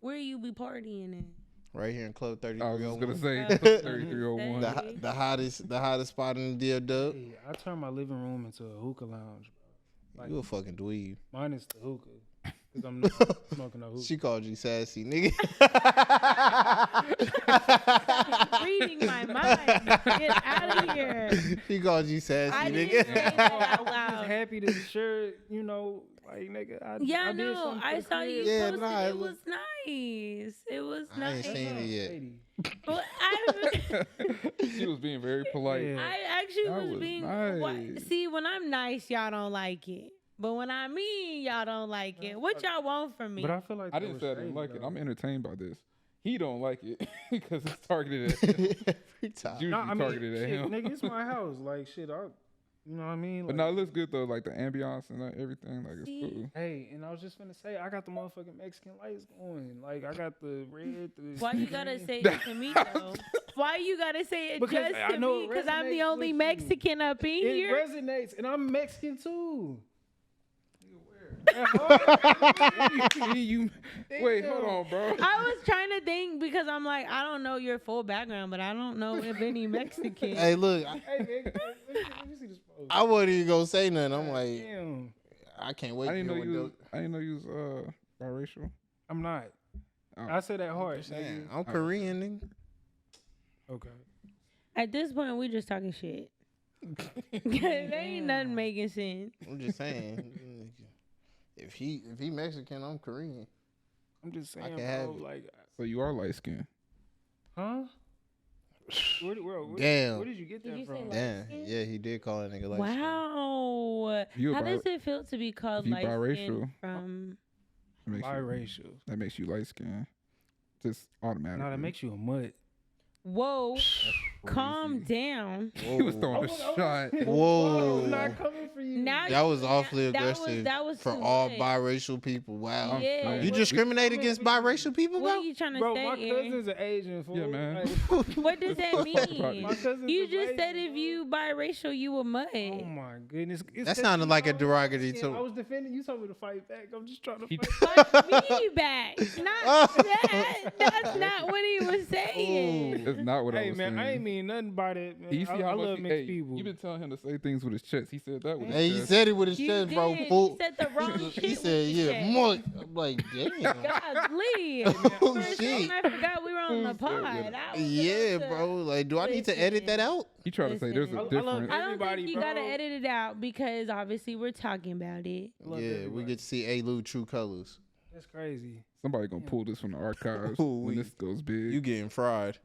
Where you be partying at? Right here in Club I was just gonna 3301. say 3301. The hottest spot in the DFW. Hey, I turned my living room into a hookah lounge, bro. Like, You a fucking dweeb. minus the hookah. Because I'm not smoking no hookah. She called you sassy, nigga. Reading my mind. Get out of here. She called you sassy, I didn't nigga. say that out I was loud. happy to share, you know, like, nigga, I Yeah, I did no, something for I the saw you crib. Yeah, posted. nah, It it was nice. It was I ain't nice. seen it yet. Lady. Well, She was being very polite. Yeah. I actually That was was being. nice. See, when I'm nice, y'all don't like it. But when I mean, y'all don't like it. What y'all want from me? But I feel like I that didn't was say I didn't shady, like it. though. I'm entertained by this. He don't like it because it's targeted at him. Every time. Usually No, I mean, targeted at shit, him. nigga, it's my house. Like, shit, you know what I mean? But Like, no, it looks good though. Like the ambiance and everything. Like it's See? cool. hey, and I was just finna say, I got the motherfucking Mexican lights going. Like, I got the red. The Why you gotta green. say it to me though? Why you gotta say it Because just I to know me? it Because I'm the resonates only with you. Mexican up in It here. resonates, and I'm Mexican too. You wait, hold on, bro. I was trying to think because I'm like, I don't know your full background, but I don't know if any Mexican. Hey, look, Hey, let me see this post. I wasn't even gonna say nothing. I'm like, Damn, I can't wait I to didn't hear know what you. I didn't know you was biracial. I'm not. Oh. I said that hard. saying. nigga. I'm Korean, nigga. Okay. At this point, we just talking shit. There ain't nothing making sense. I'm just saying. If he Mexican, I'm Korean. I'm just I saying, can have bro. it. Like, So you are light skinned. huh? Where Damn. did you get Did that you say from? light Damn. skin? Yeah, he did call that nigga like Wow. You a How bi- does it feel to be called if you light biracial, skin from? Biracial. That makes you light skinned. Just automatically. No, that makes you a mutt. Whoa, Crazy. calm down. He was throwing a shot. Whoa. I'm not coming for you. Now That was you- awfully that was- aggressive that was for too all much. biracial people. Wow. I'm Yeah. saying. You discriminate against biracial people, What are bro? you trying to Bro, say, my Aaron? cousin's an Asian fool. Yeah, man. Like, What does that my mean? cousin's You is just said Asian, if you biracial, you a mutt. Oh my goodness. It's That 'cause sounded you like a know, derogatory I tone. was defending you. Told me to fight back. I'm just trying to He- fight. Fight me back. Not that. That's not what he was saying. That's not what I Hey was man, saying. I ain't mean nothing by that, man. You see I how much love he- mixed hey, people. You been telling him to say things with his chest. He said that with his Hey, he chest. said it with his You chest, bro. did. Full. You said the wrong shit. He with said, your yeah, chest. Mark. I'm like, damn. Golly. Oh, For a second, shit. I forgot we were on the pod. I was Yeah, about to- bro. Like, do I need to edit that out? He tried to say there's a Listen. I love difference. I don't Everybody, think you bro. gotta edit it out because obviously we're talking about it. Love Yeah, we everybody. get to see A. Lou true colors. That's crazy. Somebody gonna pull this from the archives Ooh, when this goes big. You getting fried.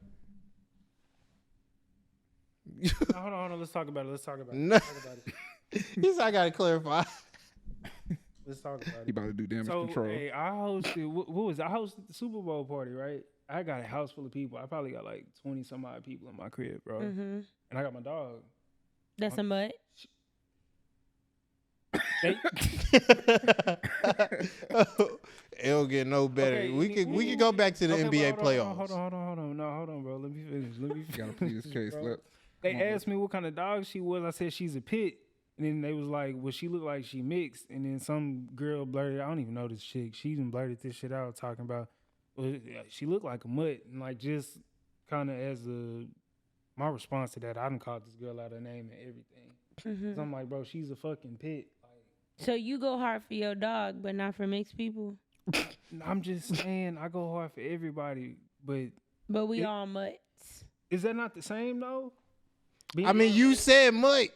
No, hold on. Let's talk about it. No. He said, I gotta clarify. Let's talk about He it. about to do damage So, control. hey, I hosted. What was it? I hosted the Super Bowl party, right? I got a house full of people. I probably got like 20 some odd people in my crib, bro. Mm-hmm. And I got my dog. That's a mutt. They, It don't get no better. Okay, we can go back to the okay, NBA but playoffs. Hold on. No, hold on, bro. Let me finish. You gotta plead his case. bro. They asked me what kind of dog she was. I said she's a pit. And then they was like, well, she look like she mixed. And then some girl blurted, I don't even know this chick. She even blurted this shit out talking about, well, she looked like a mutt. And like just kind of as my response to that, I done called this girl out her name and everything. Mm-hmm. So I'm like, bro, she's a fucking pit. So you go hard for your dog, but not for mixed people. I'm just saying, I go hard for everybody. But we all mutts. is that not the same though? I mean, you said mutt.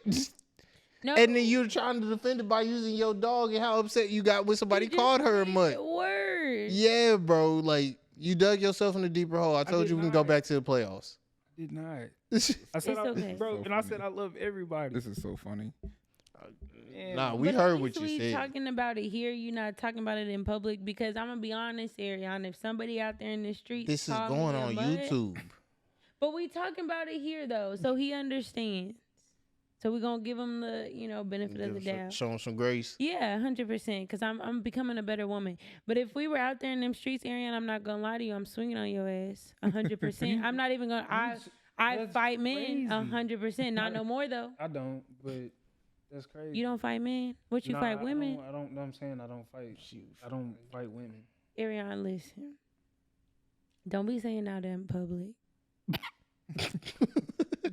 No. And then you're trying to defend it by using your dog and how upset you got when somebody You just called her a made mutt. it worse. Yeah, bro. Like, you dug yourself in a deeper hole. I told did you we can not. go back to the playoffs. I did not. I It's said, okay. bro, So and I funny. said I love everybody. This is so funny. Man, Nah, we But heard at what least you we said. talking about it here. You're not talking about it in public because I'm gonna be honest, Ariana. If somebody out there in the street, This is going on YouTube. But we talking about it here though, so he understands. So we're gonna give him the benefit of the doubt. Show him some grace. Yeah, 100%. Because I'm becoming a better woman. But if we were out there in them streets, Ariana, I'm not gonna lie to you. I'm swinging on your ass, 100%. I'm not even gonna. I That's fight men, crazy. 100%. Not no more though. I don't, but that's crazy. You don't fight men. What you Nah, fight women? I don't know what I'm saying. I don't fight. I don't fight women. Ariana, listen. Don't be saying out there in public.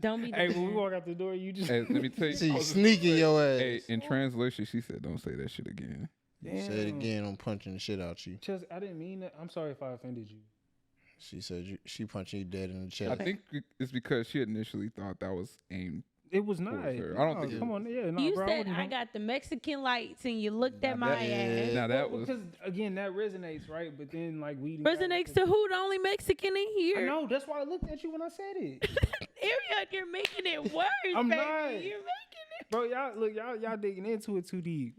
Don't be. Hey, when we walk out the door, you just Hey, let me tell you. See, sneaking your ass. Hey, in translation, she said, "Don't say that shit again." Say it again. I'm punching the shit out you. Just, I didn't mean that. I'm sorry if I offended you. She said she punching you dead in the chest. I think it's because she initially thought that was aimed. It was not. her. I don't No, think- Come on, yeah, no, You bro. said I got the Mexican lights and you looked at my ass. Now that was because again that resonates, right? But then like we Resonates to who? The only Mexican in I here. know. That's why I looked at you when I said it, Ariana, you're making it worse, I'm baby. not. You're making it. bro. Y'all digging into it too deep.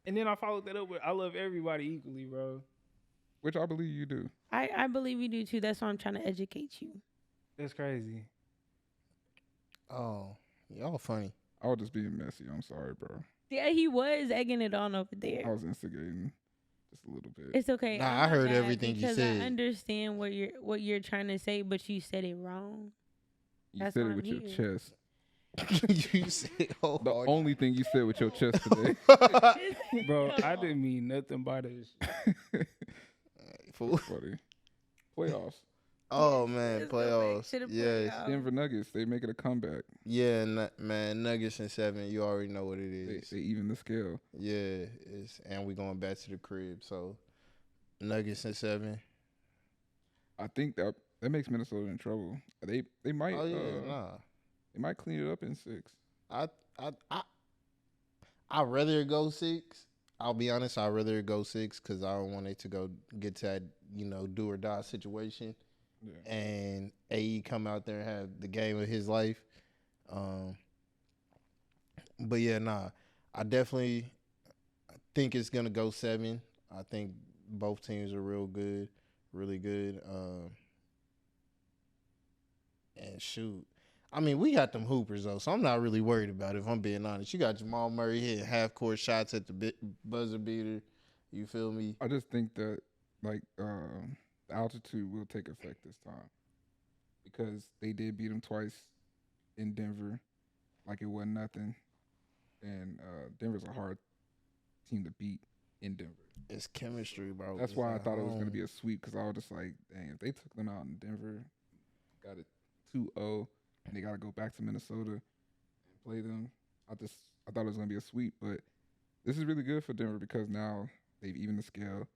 And then I followed that up with I love everybody equally, bro. which I believe you do. I believe you do too. That's why I'm trying to educate you. That's crazy. Oh, y'all funny. I was just being messy. I'm sorry, bro. Yeah, he was egging it on over I there. was instigating just a little bit. It's okay. Nah, I'm I not heard mad everything you because said. I understand what you're trying to say, but you said it wrong. You that's said why it with I'm your here. chest. You said, oh, The only thing you said with your chest today. Bro, I didn't mean nothing by this. fool. Funny. Playoffs. Oh man, Let's go back playoffs. to the Yes. playoffs. Denver Nuggets. They making a comeback. Yeah, man. Nuggets and 7. You already know what it is. They even the scale. Yeah, and we going back to the crib. So Nuggets and 7. I think that makes Minnesota in trouble. They might. Oh yeah, nah. They might clean it up in 6. I'd rather it go 6. I'll be honest. I'd rather it go 6 because I don't want it to get to that do or die situation. Yeah. And AE come out there and have the game of his life. But yeah, nah. I definitely think it's gonna go 7. I think both teams are really good. And shoot, I mean, we got them hoopers though, so I'm not really worried about it. If I'm being honest, you got Jamal Murray hitting half court shots at the buzzer beater. You feel me? I just think that the altitude will take effect this time because they did beat them twice in Denver, like it wasn't nothing. And Denver's a hard team to beat in Denver. It's chemistry, bro. That's It's why I at thought it was going to home. be a sweep because I was just like, dang, if they took them out in Denver, got it 2-0, and they got to go back to Minnesota and play them. I thought it was going to be a sweep, but this is really good for Denver because now they've evened the scale.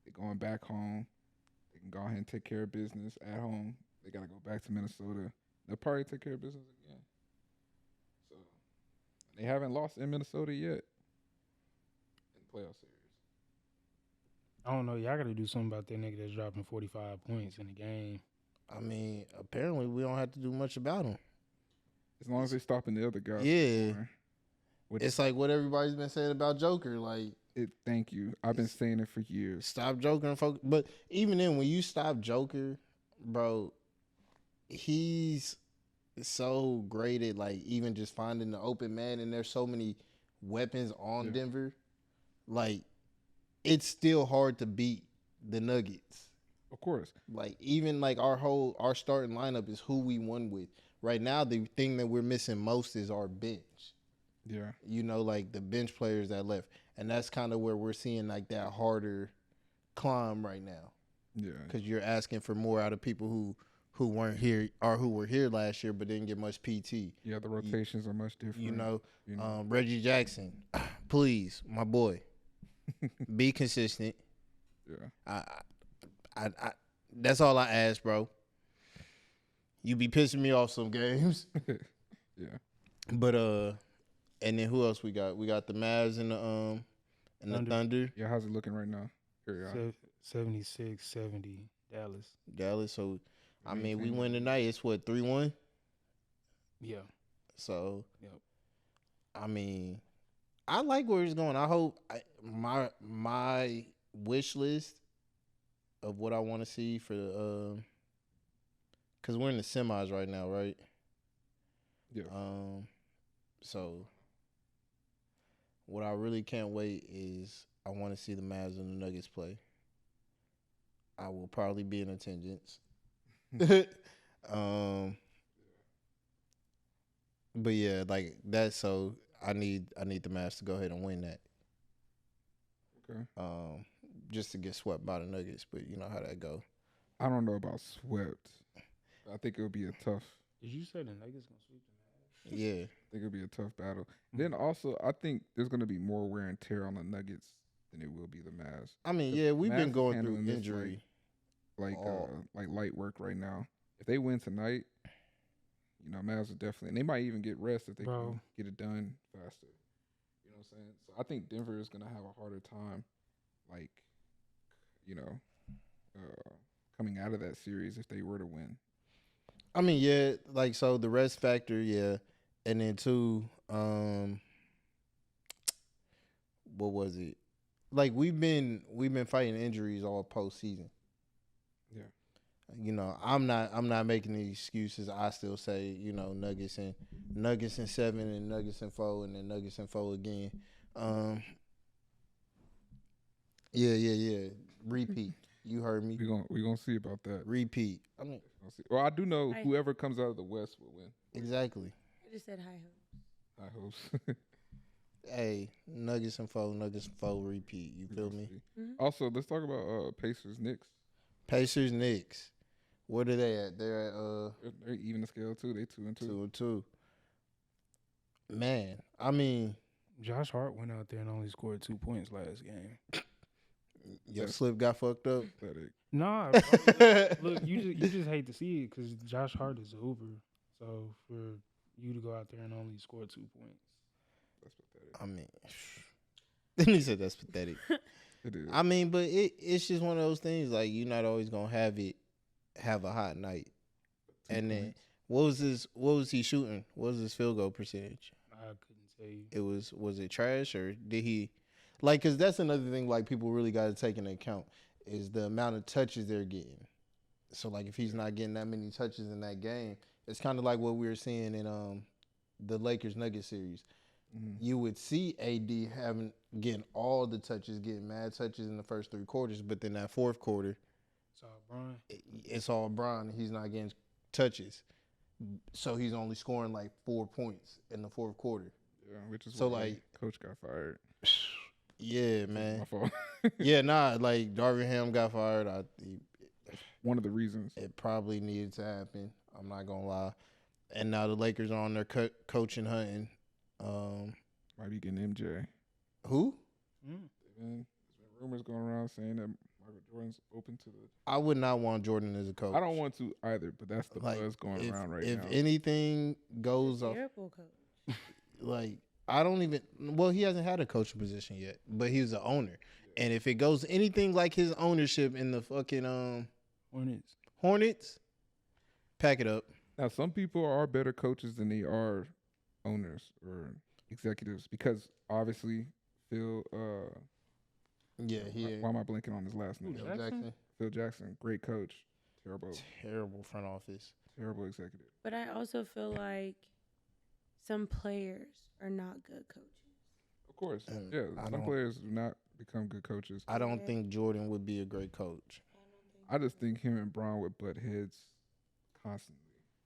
They're going back home. They can go ahead and take care of business at home. They got to go back to Minnesota. They'll probably take care of business again. So they haven't lost in Minnesota yet in the playoff series. I don't know. Y'all got to do something about that nigga that's dropping 45 points in the game. I mean, apparently we don't have to do much about him. As long as they stopping the other guys. Yeah. scoring. Which It's like what everybody's been saying about Joker. Like, thank you. I've been saying it for years. stop Joker and focus. But even then, when you stop Joker, bro, he's so great at like even just finding the open man, and there's so many weapons on Denver. Like, it's still hard to beat the Nuggets. Of course. Like, even like our starting lineup is who we won with. Right now, the thing that we're missing most is our bench. Yeah. You know, like the bench players that left. And that's kind of where we're seeing like that harder climb right now. Yeah. Because you're asking for more out of people who weren't here or who were here last year but didn't get much PT. Yeah, the rotations are much different. You know, Reggie Jackson, please, my boy, be consistent. Yeah. I that's all I ask, bro. You be pissing me off some games. Yeah. But and then who else we got? We got the Mavs and the Thunder. Yeah, how's it looking right now? Here you are. 76-70 Dallas. Dallas. So I mean, we win tonight. It's what, 3-1? Yeah. So Yep. I mean, I like where it's going. I hope my wish list of what I want to see for the because we're in the semis right now, right? Yeah. So what I really can't wait is I want to see the Mavs and the Nuggets play. I will probably be in attendance. But yeah, like that. So I need the Mavs to go ahead and win that. Okay. Just to get swept by the Nuggets, but you know how that go. I don't know about swept. I think it'll be a tough. Did you say the Nuggets gonna sweep the Mavs? Yeah. I think it'll be a tough battle. Then also, I think there's going to be more wear and tear on the Nuggets than it will be the Mavs. I mean, yeah, we've Mavs been is going through handling this injury. Like light work right now. If they win tonight, you know, Mavs are definitely, and they might even get rest if they can get it done faster. You know what I'm saying? So I think Denver is going to have a harder time, like, you know, coming out of that series if they were to win. I mean, yeah, like, so the rest factor, yeah. And then two, what was it? Like, we've been fighting injuries all postseason. Yeah. You know, I'm not making any excuses. I still say, you know, Nuggets and 7 and Nuggets and 4 and then Nuggets and 4 again. Yeah. Repeat. You heard me. We gonna see about that. Repeat. I mean, well, I do know whoever comes out of the West will win. Exactly. I just said high hopes. High hopes. Hey, Nuggets and 4, repeat. You feel me? Mm-hmm. Also, let's talk about Pacers Knicks. Pacers Knicks. What are they at? They're at They're even the scale too. They 2-2. 2-2. Man, I mean, Josh Hart went out there and only scored 2 points last game. Your slip got fucked up. Pathetic. Nah, look, you just hate to see it because Josh Hart is a hooper. So for you to go out there and only score 2 points, that's pathetic. I mean, then he said that's pathetic. It is. I mean, but it's just one of those things. Like, you're not always gonna have a hot night. And then what was he shooting? What was his field goal percentage? I couldn't tell you. Was it trash, or did he, like, because that's another thing, like, people really got to take into account is the amount of touches they're getting. So, like, if he's not getting that many touches in that game, it's kind of like what we were seeing in the Lakers-Nuggets series. Mm-hmm. You would see AD getting all the touches, getting mad touches in the first 3 quarters, but then that fourth quarter, it's all Bron. He's not getting touches. So he's only scoring like 4 points in the fourth quarter. Yeah, which is so why like coach got fired. Yeah, man. My fault. Yeah, like Darvin Ham got fired. One of the reasons. It probably needed to happen. I'm not gonna lie. And now the Lakers are on their coaching hunting. Might be getting MJ. Who? There's been rumors going around saying that Michael Jordan's open to the. I would not want Jordan as a coach. I don't want to either, but that's the buzz going around right now. If anything goes off, terrible coach. Like, I don't even. Well, he hasn't had a coaching position yet, but he's the owner. And if it goes anything like his ownership in the fucking Hornets, pack it up. Now, some people are better coaches than they are owners or executives because obviously Phil. Yeah, why am I blanking on his last name? Jackson? Phil Jackson, great coach, terrible front office, terrible executive. But I also feel like some players are not good coaches. Of course, And some players do not become good coaches. I don't think Jordan would be a great coach. I just think him and Bron would butt heads constantly.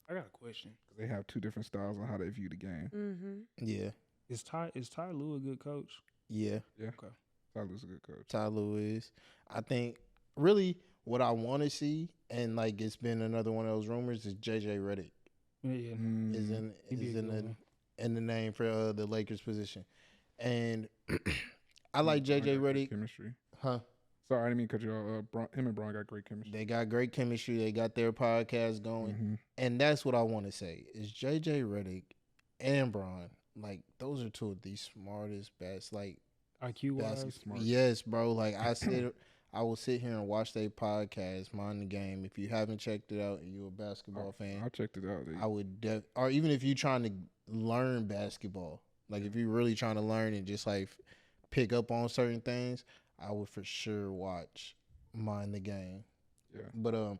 I got a question. They have two different styles on how they view the game. Mm-hmm. Yeah. Is Ty Lue a good coach? Yeah. Okay. Ty Lue's a good coach. Ty Lue is. I think really what I want to see, and like it's been another one of those rumors, is JJ Redick Yeah. is in the name for the Lakers position, and I like JJ Redick. Chemistry. Huh? Sorry, I didn't mean to cut you off. Him and Bron got great chemistry. They got great chemistry. They got their podcast going, and that's what I want to say is JJ Redick and Bron. Like those are two of the smartest, best, like IQ wise. Yes, bro. Like I will sit here and watch their podcast, Mind the Game. If you haven't checked it out and you're a basketball fan, I checked it out. I would or even if you're trying to learn basketball, like if you're really trying to learn and just like pick up on certain things, I would for sure watch Mind the Game. Yeah. But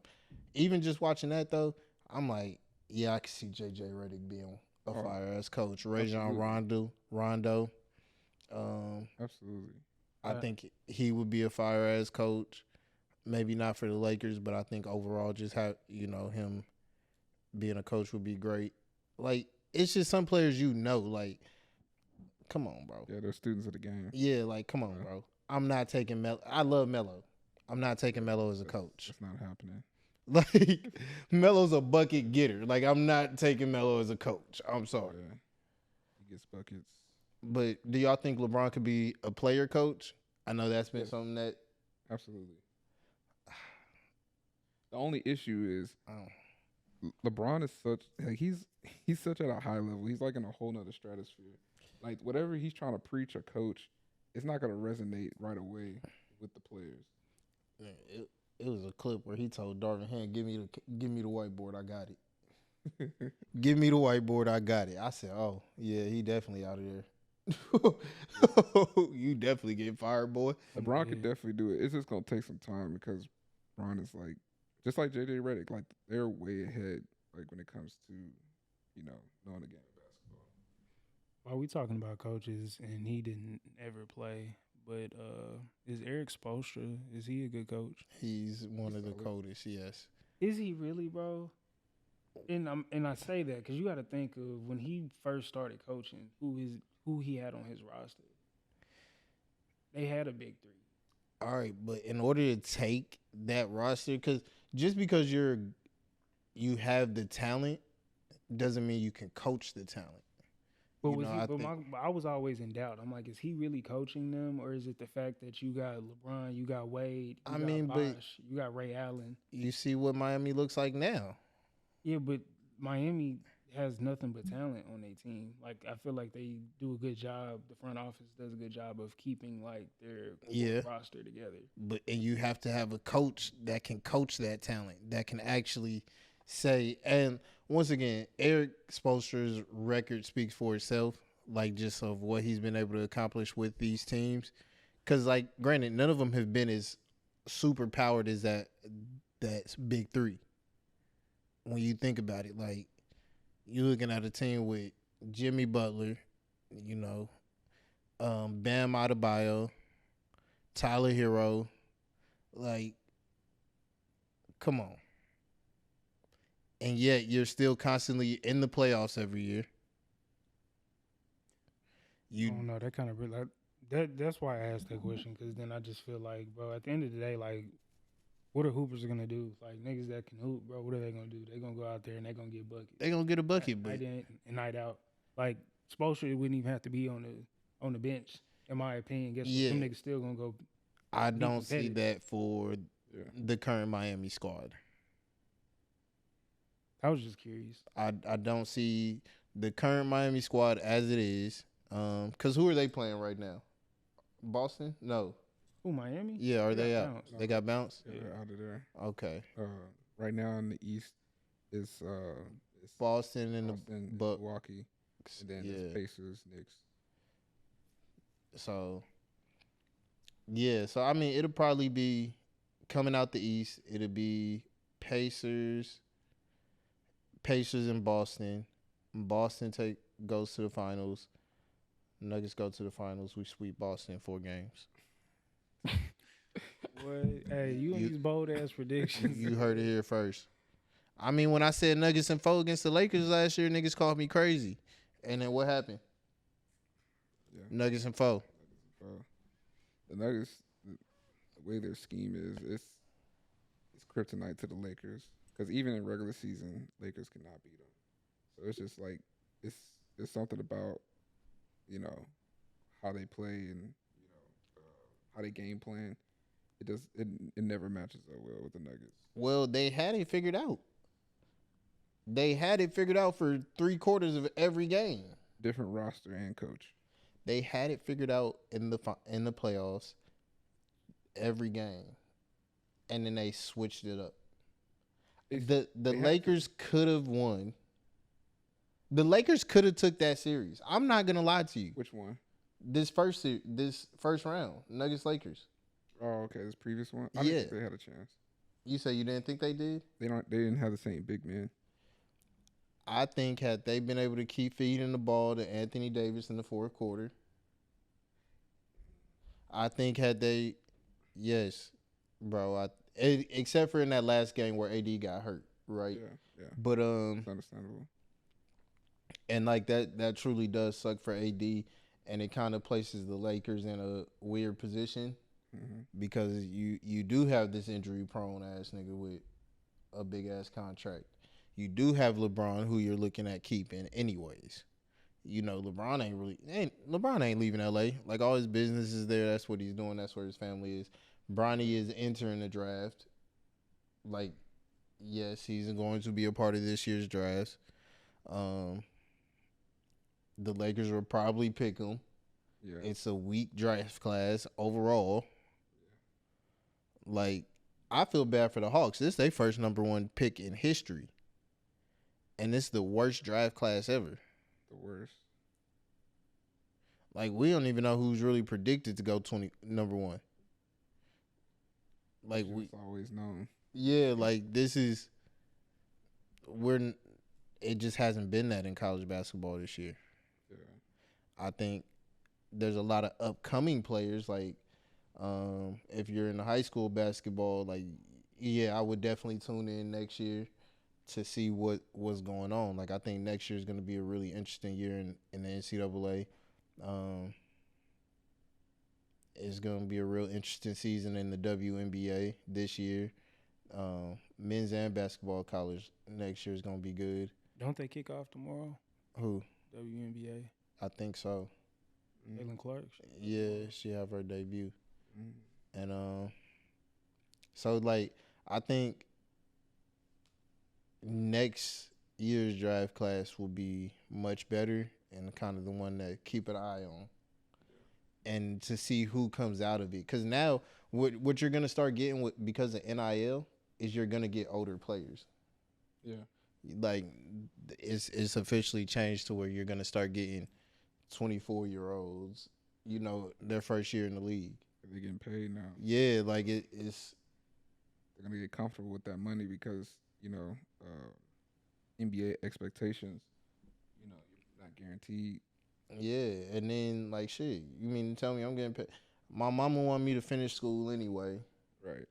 even just watching that though, I'm like, yeah, I can see JJ Redick being a fire ass coach. Rajon Rondo. Absolutely. I think he would be a fire ass coach. Maybe not for the Lakers, but I think overall just him being a coach would be great. Like it's just some players like come on, bro. Yeah, they're students of the game. Yeah, like come on, bro. I'm not taking Melo. I love Melo. I'm not taking Melo as a coach. It's not happening. Like Melo's a bucket getter. Like I'm not taking Melo as a coach. I'm sorry. Yeah. He gets buckets. But do y'all think LeBron could be a player coach? I know that's been something that absolutely. The only issue is LeBron is such like he's such at a high level. He's like in a whole nother stratosphere. Like whatever he's trying to preach or coach, it's not gonna resonate right away with the players. Yeah, it was a clip where he told Darvin Ham, "Give me the whiteboard, I got it. Give me the whiteboard, I got it." I said, "Oh yeah, he definitely out of there." You definitely get fired, boy. LeBron could definitely do it. It's just gonna take some time because Bron is like just like JJ Redick, like they're way ahead, like when it comes to knowing the game of basketball. While we talking about coaches and he didn't ever play, but is Eric Spoelstra? Is he a good coach? He's one of the coldest. Yes. Is he really, bro? And I say that because you got to think of when he first started coaching, who he had on his roster. They had a big three. All right, but in order to take that roster, because you have the talent, doesn't mean you can coach the talent. But I was always in doubt. I'm like, is he really coaching them, or is it the fact that you got LeBron, you got Wade, you got Ray Allen? You see what Miami looks like now. Yeah, but Miami has nothing but talent on their team. Like I feel like they do a good job. The front office does a good job of keeping like their roster together. And you have to have a coach that can coach that talent, that can actually say. And once again, Eric Spoelstra's record speaks for itself. Like just of what he's been able to accomplish with these teams. Because like, granted, none of them have been as super powered as that big three. When you think about it, like you're looking at a team with Jimmy Butler, Bam Adebayo, Tyler Hero, like, come on. And yet you're still constantly in the playoffs every year. Oh no, that kind of that's why I asked that question, because then I just feel like, bro, at the end of the day, like, what are hoopers gonna do? Like niggas that can hoop, bro. What are they gonna do? They gonna go out there and they gonna get buckets. They gonna get a bucket, night in and night out. Like Spoelstra wouldn't even have to be on the bench, in my opinion. Guess what? Them niggas still gonna go. I don't see that for the current Miami squad. I was just curious. I don't see the current Miami squad as it is. Because who are they playing right now? Boston? No. Who, Miami? Yeah, are they got out? bounced. They got bounced. Yeah, they're out of there. Okay. Right now in the East, it's Boston and Boston, the Bucks. Milwaukee, and then Yeah. it's Pacers, Knicks. So yeah, so I mean, it'll probably be coming out the East. It'll be Pacers in Boston. Boston goes to the finals. Nuggets go to the finals. We sweep Boston in 4 games. Boy, hey, you and these bold ass predictions. You heard it here first. I mean, when I said Nuggets and 4 against the Lakers last year, niggas called me crazy. And then what happened? Yeah. Nuggets and 4. The Nuggets, the way their scheme is, it's kryptonite to the Lakers. Because even in regular season, Lakers cannot beat them. So it's just like it's something about how they play and how they game plan. It never matches up well with the Nuggets. Well, they had it figured out. They had it figured out for 3/4 of every game. Different roster and coach. They had it figured out in the playoffs every game, and then they switched it up. The Lakers could have won. The Lakers could have took that series. I'm not gonna lie to you. Which one? This first round, Nuggets Lakers. Oh, okay. This previous one. I Yeah. didn't think they had a chance. You say you didn't think they did? They didn't have the same big man. I think had they been able to keep feeding the ball to Anthony Davis in the 4th quarter, I think yes, bro. Except for in that last game where AD got hurt, right? Yeah. But It's understandable. and like that truly does suck for AD, and it kind of places the Lakers in a weird position because you do have this injury prone ass nigga with a big ass contract. You do have LeBron, who you're looking at keeping anyways. LeBron ain't leaving LA. Like, all his business is there. That's what he's doing. That's where his family is. Bronny is entering the draft. Like, yes, he's going to be a part of this year's draft. The Lakers will probably pick him. Yeah. It's a weak draft class overall. Like, I feel bad for the Hawks. This is their first number 1 pick in history. And it's the worst draft class ever. The worst. Like, we don't even know who's really predicted to go number 1. Like, it's always known. Yeah, like, it just hasn't been that in college basketball this year. Yeah. I think there's a lot of upcoming players. Like, if you're in high school basketball, like, yeah, I would definitely tune in next year to see what's going on. Like, I think next year is going to be a really interesting year in the NCAA. It's going to be a real interesting season in the WNBA this year. Men's and basketball college next year is going to be good. Don't they kick off tomorrow? Who? WNBA. I think so. Caitlin Clark. Yeah, she have her debut. And so, like, I think next year's draft class will be much better and kind of the one that keep an eye on and to see who comes out of it. Because now what you're going to start getting because of NIL is you're going to get older players. Yeah. Like, it's officially changed to where you're going to start getting 24-year-olds, their first year in the league. They're getting paid now. Yeah, like it's. They're going to get comfortable with that money because, NBA expectations, you're not guaranteed. Yeah, and then, like, shit, you mean to tell me I'm getting paid? My mama wanted me to finish school anyway. Right.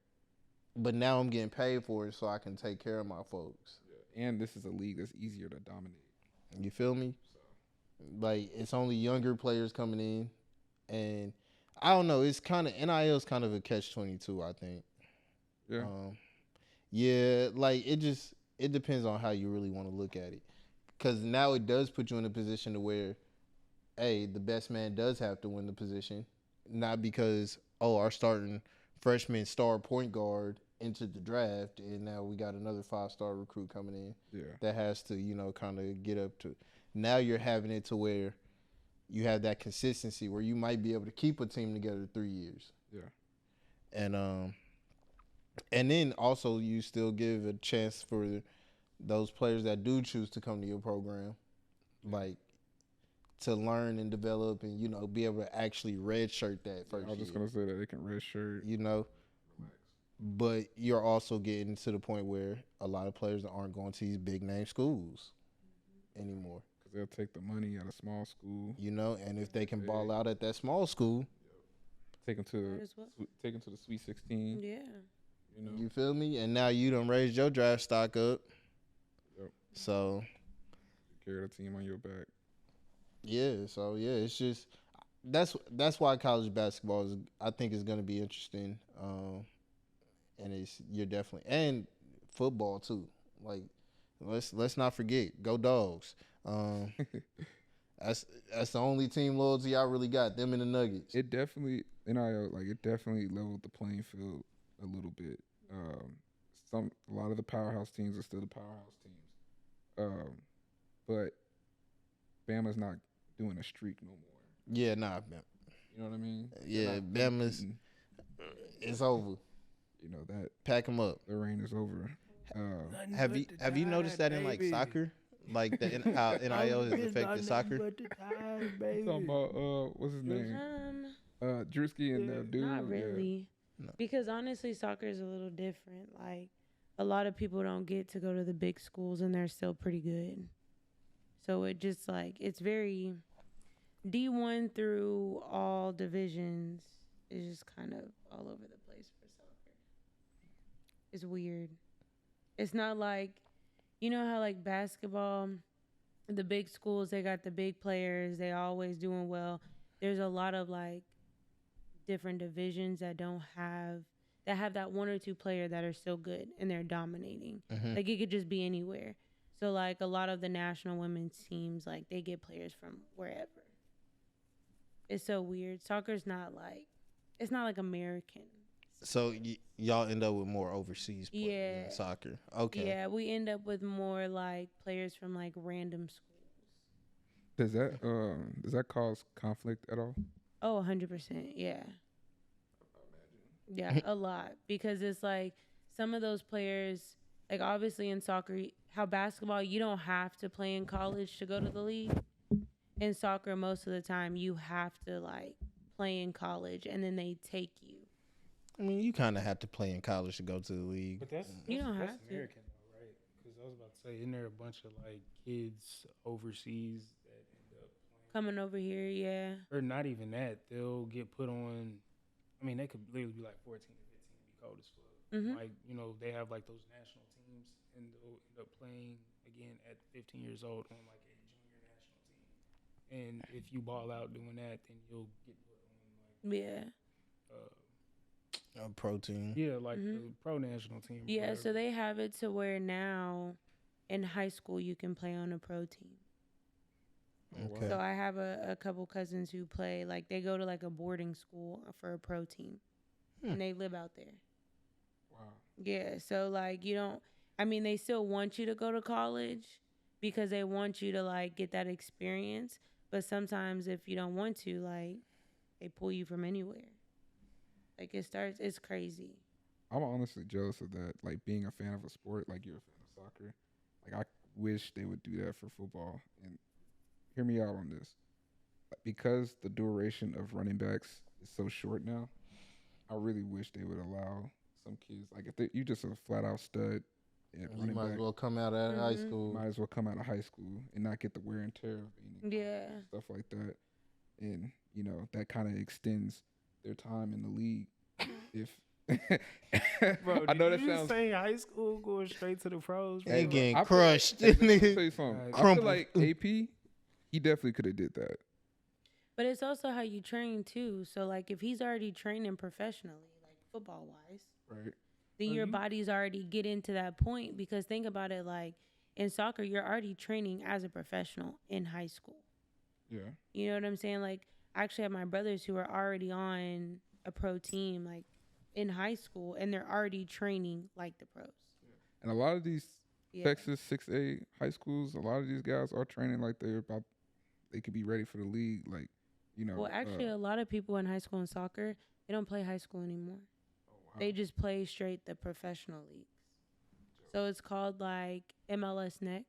But now I'm getting paid for it so I can take care of my folks. Yeah. And this is a league that's easier to dominate. You feel me? So. Like, it's only younger players coming in. And I don't know, it's kind of, NIL is kind of a catch-22, I think. Yeah. Yeah, like, it depends on how you really want to look at it. Because now it does put you in a position to where, hey, the best man does have to win the position. Not because, our starting freshman star point guard entered the draft, and now we got another 5-star recruit coming in that has to, kind of get up to. Now you're having it to where you have that consistency where you might be able to keep a team together 3 years. Yeah. And then also you still give a chance for those players that do choose to come to your program, like to learn and develop and be able to actually redshirt that first I was just year, gonna say that they can redshirt. But you're also getting to the point where a lot of players aren't going to these big name schools anymore. Because they'll take the money at a small school. And if they can ball out at that small school, take them to the Sweet 16. Yeah. You feel me? And now you done raised your draft stock up. Yep. So you carry the team on your back. Yeah. So yeah, it's just that's why college basketball I think is going to be interesting. And you're definitely and football too. Like let's not forget, go Dogs. That's the only team loyalty I really got. Them and the Nuggets. It definitely it definitely leveled the playing field a little bit. A lot of the powerhouse teams are still the powerhouse teams, but Bama's not doing a streak no more. Yeah, nah. You know what I mean? Yeah, Bama's. It's over. That pack them up. The reign is over. Have you noticed that in like soccer, like how NIL has affected soccer? Talking about what's his name? Drewski and dude. Not really, No. because honestly, soccer is a little different. Like a lot of people don't get to go to the big schools, and they're still pretty good. So it just it's very D1 through all divisions is just kind of all over the place for soccer. It's weird. It's not like, how like basketball, the big schools, they got the big players, they always doing well. There's a lot of different divisions that have that one or two player that are still good and they're dominating. Mm-hmm. Like it could just be anywhere. So a lot of the national women's teams, they get players from wherever. It's so weird. Soccer's not it's not like American. So y'all end up with more overseas players in soccer. Okay. Yeah, we end up with more players from random schools. Does that cause conflict at all? Oh, 100%. Yeah. Yeah, a lot, because it's some of those players, obviously in soccer, how basketball, you don't have to play in college to go to the league. In soccer, most of the time you have to play in college and then they take you. I mean, you kind of have to play in college to go to the league. But that's you don't that's have to. American though, right? Because I was about to say, isn't there a bunch of kids overseas that end up playing? Coming over here, yeah. Or not even that. They'll get put on. I mean, they could literally be 14 to 15 and be cold as fuck. Mm-hmm. They have those national teams and they'll end up playing again at 15 years old on a junior national team. And if you ball out doing that, then you'll get put on yeah. A pro team. Yeah, the pro national team. Yeah, so they have it to where now in high school you can play on a pro team. Okay. So I have a couple cousins who play, they go to a boarding school for a pro team. And they live out there. Wow. Yeah, so you don't, they still want you to go to college because they want you to get that experience. But sometimes if you don't want to, they pull you from anywhere. It's crazy. I'm honestly jealous of that. Being a fan of a sport, you're a fan of soccer. I wish they would do that for football. And hear me out on this. Because the duration of running backs is so short now, I really wish they would allow some kids, if you just a flat out stud at running might back, as well come out of high school. might as well come out of high school and not get the wear and tear of being in college and stuff like that. And, that kind of extends their time in the league. If Bro, I know that you sounds say high school going straight to the pros. They bro? getting I feel crushed. Let me tell you something. I feel Crumpled. like AP, he definitely could have did that. But it's also how you train too. So if he's already training professionally, football wise, Right. then your body's already getting to that point. Because think about it, in soccer, you're already training as a professional in high school. Yeah. You know what I'm saying? I actually have my brothers who are already on a pro team, in high school, and they're already training like the pros. And a lot of these Yeah. Texas 6A high schools, a lot of these guys are training they could be ready for the league. Well, actually, a lot of people in high school in soccer, they don't play high school anymore. They just play straight the professional leagues. So it's called like MLS Next.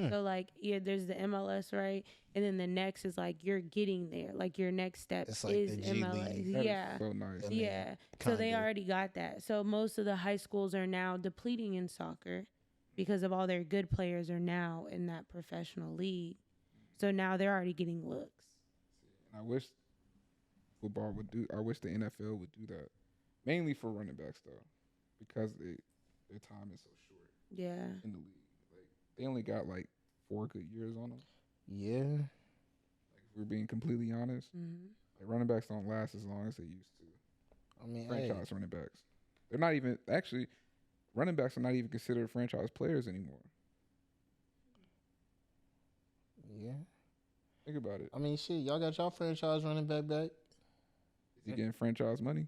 So like there's the MLS, right? And then the next is like you're getting there. Like your next step It's like is the G MLS. League. That Yeah. is so nice. I mean, Yeah. So they kinda. already got that. So most of the high schools are now depleting in soccer because of all their good players are now in that professional league. So now they're already getting looks. And I wish football would do. I wish the NFL would do that, mainly for running backs though, because their time is so short Yeah. in the league. Like they only got like 4 good years on them. Yeah. Like if we're being completely honest, Mm-hmm. like running backs don't last as long as they used to. I mean, Franchise running backs, they're not even actually. Running backs are not even considered franchise players anymore. yeah. Think about it. I mean, shit. Y'all got y'all franchise running back. Is he getting franchise money?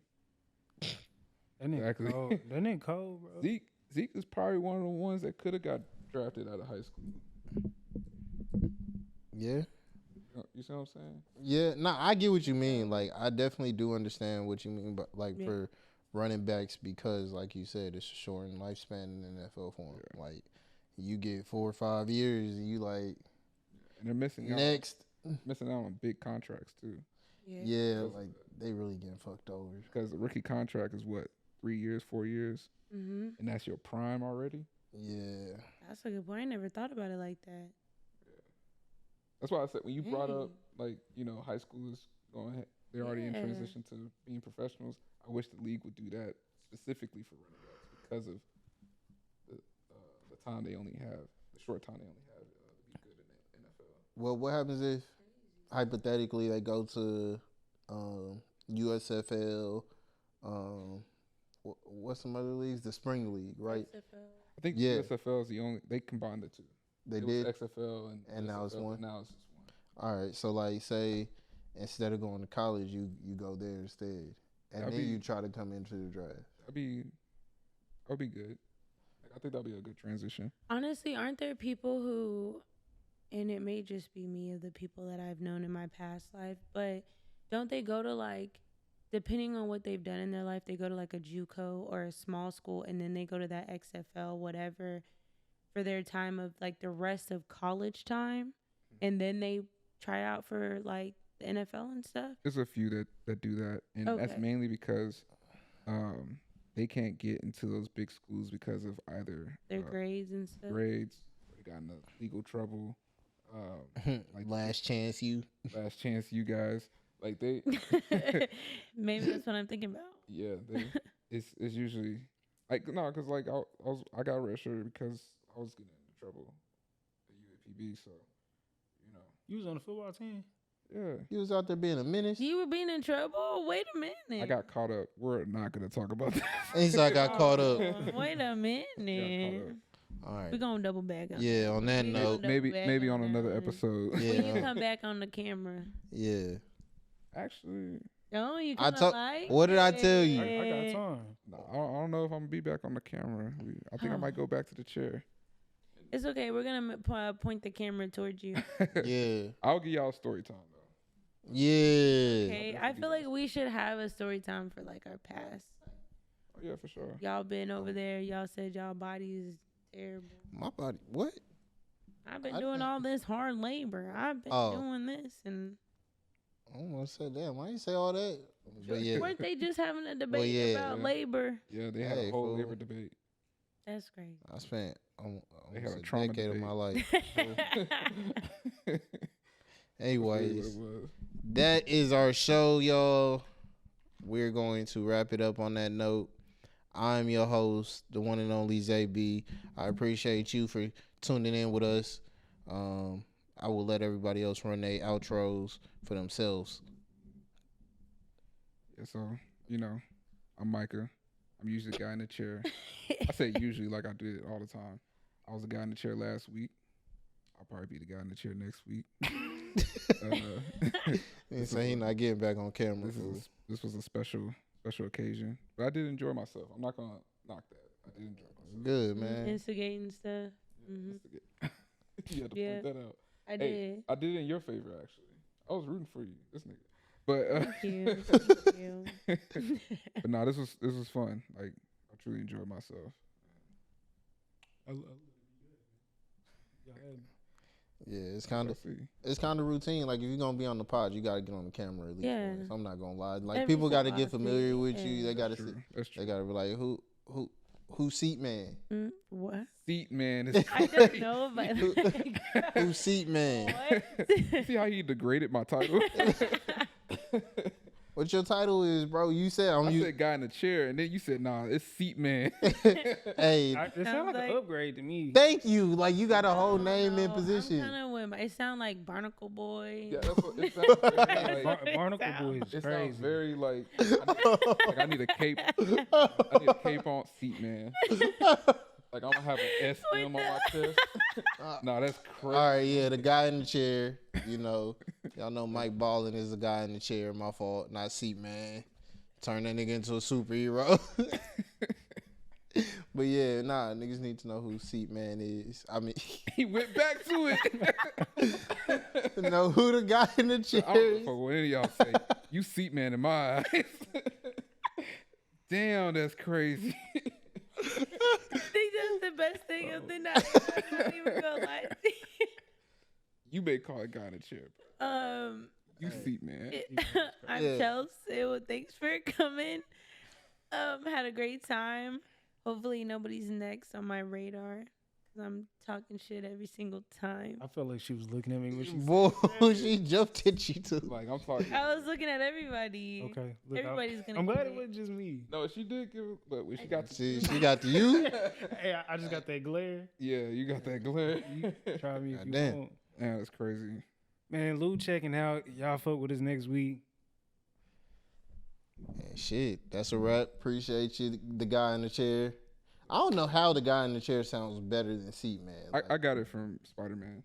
That nigga Exactly. cold. That nigga cold, bro. Zeke is probably one of the ones that could have got drafted out of high school. Yeah. You see what I'm saying? Yeah. Nah, I get what you mean. Like, I definitely do understand what you mean, but like Yeah. for running backs, because like you said, it's a shortened lifespan in the NFL for 'em. Yeah. Like, you get 4 or 5 years, and you like And they're missing next. out on big contracts too. Yeah, like they really getting fucked over. Because the rookie contract is what, 3 years, 4 years, Mm-hmm. and that's your prime already. Yeah. That's a good point. I never thought about it like that. That's why I said when you brought up Dang. like high schoolers they're already in Yeah. transition to being professionals. I wish the league would do that specifically for running backs because of the time they only have, the short time they only have to be good in the NFL. Well, what happens if hypothetically they go to USFL? What's some other leagues? The spring league, right? I think Yeah. USFL is the only they combined the two. They It did. was XFL and now it's USFL, one? but now it's just one. All right. So like, say instead of going to college, you go there instead, and That'd then be- you try to come into the draft. That'd be good. Like, I think that'd be a good transition. Honestly, aren't there people who, and it may just be me of the people that I've known in my past life, but don't they go to like, depending on what they've done in their life, they go to like a JUCO or a small school, and then they go to that XFL, whatever, for their time of like the rest of college time, and then they try out for like the NFL and stuff. There's a few that do that, and that's Okay. mainly because they can't get into those big schools because of either Their grades and stuff. grades, or they got into legal trouble. Like Last chance, you. last chance, you guys. Like they, Maybe that's what I'm thinking about. yeah, it's usually like no, because like I got redshirted because I was getting into trouble at UAPB, so You was on the football team. yeah. You was out there being a menace. You were being in trouble? Wait a minute. I got caught up. We're not gonna talk about that. And he's like, I got caught up. Oh, wait a minute. All right. We're going to double back on Yeah. On that We note, gonna maybe back maybe on that another one. episode. When you yeah. come back on the camera. Yeah. Actually, Oh, you I kind told- of like what did I tell you? I got time. no, I don't know if I'm gonna be back on the camera. I think I might go back to the chair. It's okay. We're going to point the camera towards you. Yeah. I'll give y'all story time though. Yeah. Okay. I feel like we should have a story time for like our past. Oh yeah, for sure. Y'all been over there. Y'all said y'all body is terrible. My body. What? I've been I doing think- all this hard labor. I've been Oh. doing this. And I almost said, damn, why you say all that? But yeah. weren't they just having a debate yeah. about Yeah. labor? Yeah, they had Hey, a whole fool. labor debate. That's crazy. I spent They had almost a a trauma decade of debate. my life. That's Anyways, what it was. that is our show, y'all. We're going to wrap it up on that note. I'm your host, the one and only ZB. I appreciate you for tuning in with us. I will let everybody else run their outros for themselves. Yeah, so I'm Micah. I'm usually the guy in the chair. I say usually like I do it all the time. I was the guy in the chair last week. I'll probably be the guy in the chair next week. And so he not getting back on camera. fool. This was a special occasion, but I did enjoy myself. I'm not gonna knock that. I did enjoy myself. Good, man. Instigating stuff. Mhm. Just to get- you had to Yeah. point that out. I Hey, did. I did it in your favor actually. I was rooting for you. This nigga. But Thank you. Thank you. but no, this was fun. Like I truly enjoyed myself. Yeah, it's kind of See. routine. Like if you're gonna be on the pod, you gotta get on the camera at least. Yeah. once. I'm not gonna lie. Like Every people so gotta get often, familiar with you. yeah. They gotta That's see. true. That's true. They gotta be like, who seat man? What? Seat man is I don't know, but like, Who seat man? what? See how he degraded my title? What your title is, bro? You said I'm I said guy in the chair, and then you said nah, it's seat man. Hey, It sounds like an upgrade to me. thank you. Like you got a whole name in No, position. I'm kind of with it sound like Barnacle Boy. Yeah, that's what it sounds very, like, Barnacle Boy is it crazy. sounds very like I need a cape. I need a cape on seat man. Like I'm gonna have an SM on my chest. Nah, that's crazy. All right, yeah, the guy in the chair. You know, y'all know Mike Ballin is the guy in the chair. My fault, not seat man. Turn that nigga into a superhero. But yeah, nah, niggas need to know who seat man is. I mean, He went back to it. know who the guy in the chair I don't is. give a fuck what any of y'all say. You seat man in my eyes. Damn, that's crazy. I think that's the best thing of the night. I'm not even gonna lie. You may call a guy in a chair. You seat man. I'm Yeah. Chelsea. Well, thanks for coming. Had a great time. Hopefully nobody's next on my radar. 'Cause I'm talking shit every single time. I felt like she was looking at me when she Boy, she jumped at you too. Like I'm talking. I was looking at everybody. Okay, look, Everybody's gonna. I'm glad get it wasn't just me. No, she did give, but when she got to She got to you. Hey, I just got that glare. yeah, you got that glare. You try me if you Goddamn. want. Yeah, that's crazy. Man, Lou checking out. Y'all fuck with us next week. Man, shit, that's a wrap. Appreciate you, the guy in the chair. I don't know how the guy in the chair sounds better than seat man. I got it from Spider-Man.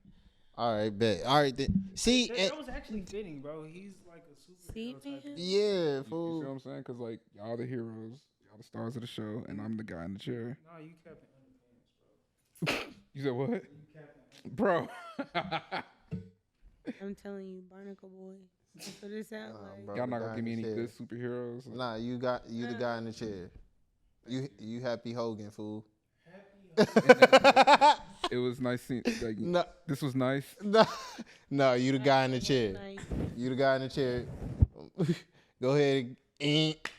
All right, bet. All right, then. See, That was actually fitting, bro. He's like a superhero See, type man? of- yeah, You see fool. what I'm saying? Cause like y'all the heroes, y'all the stars of the show, and I'm the guy in the chair. Nah, you Captain Underpants, You said what, bro. You Captain bro? I'm telling you, Barnacle Boy. That's what it sounds Nah, like. bro. Y'all the not guy gonna give in me the any chair. good superheroes. Like, Nah, you the guy in the chair. You happy Hogan, fool. it was nice seeing. Like, No, this was nice. no, you the guy in the chair. Nice. You the guy in the chair. Go ahead and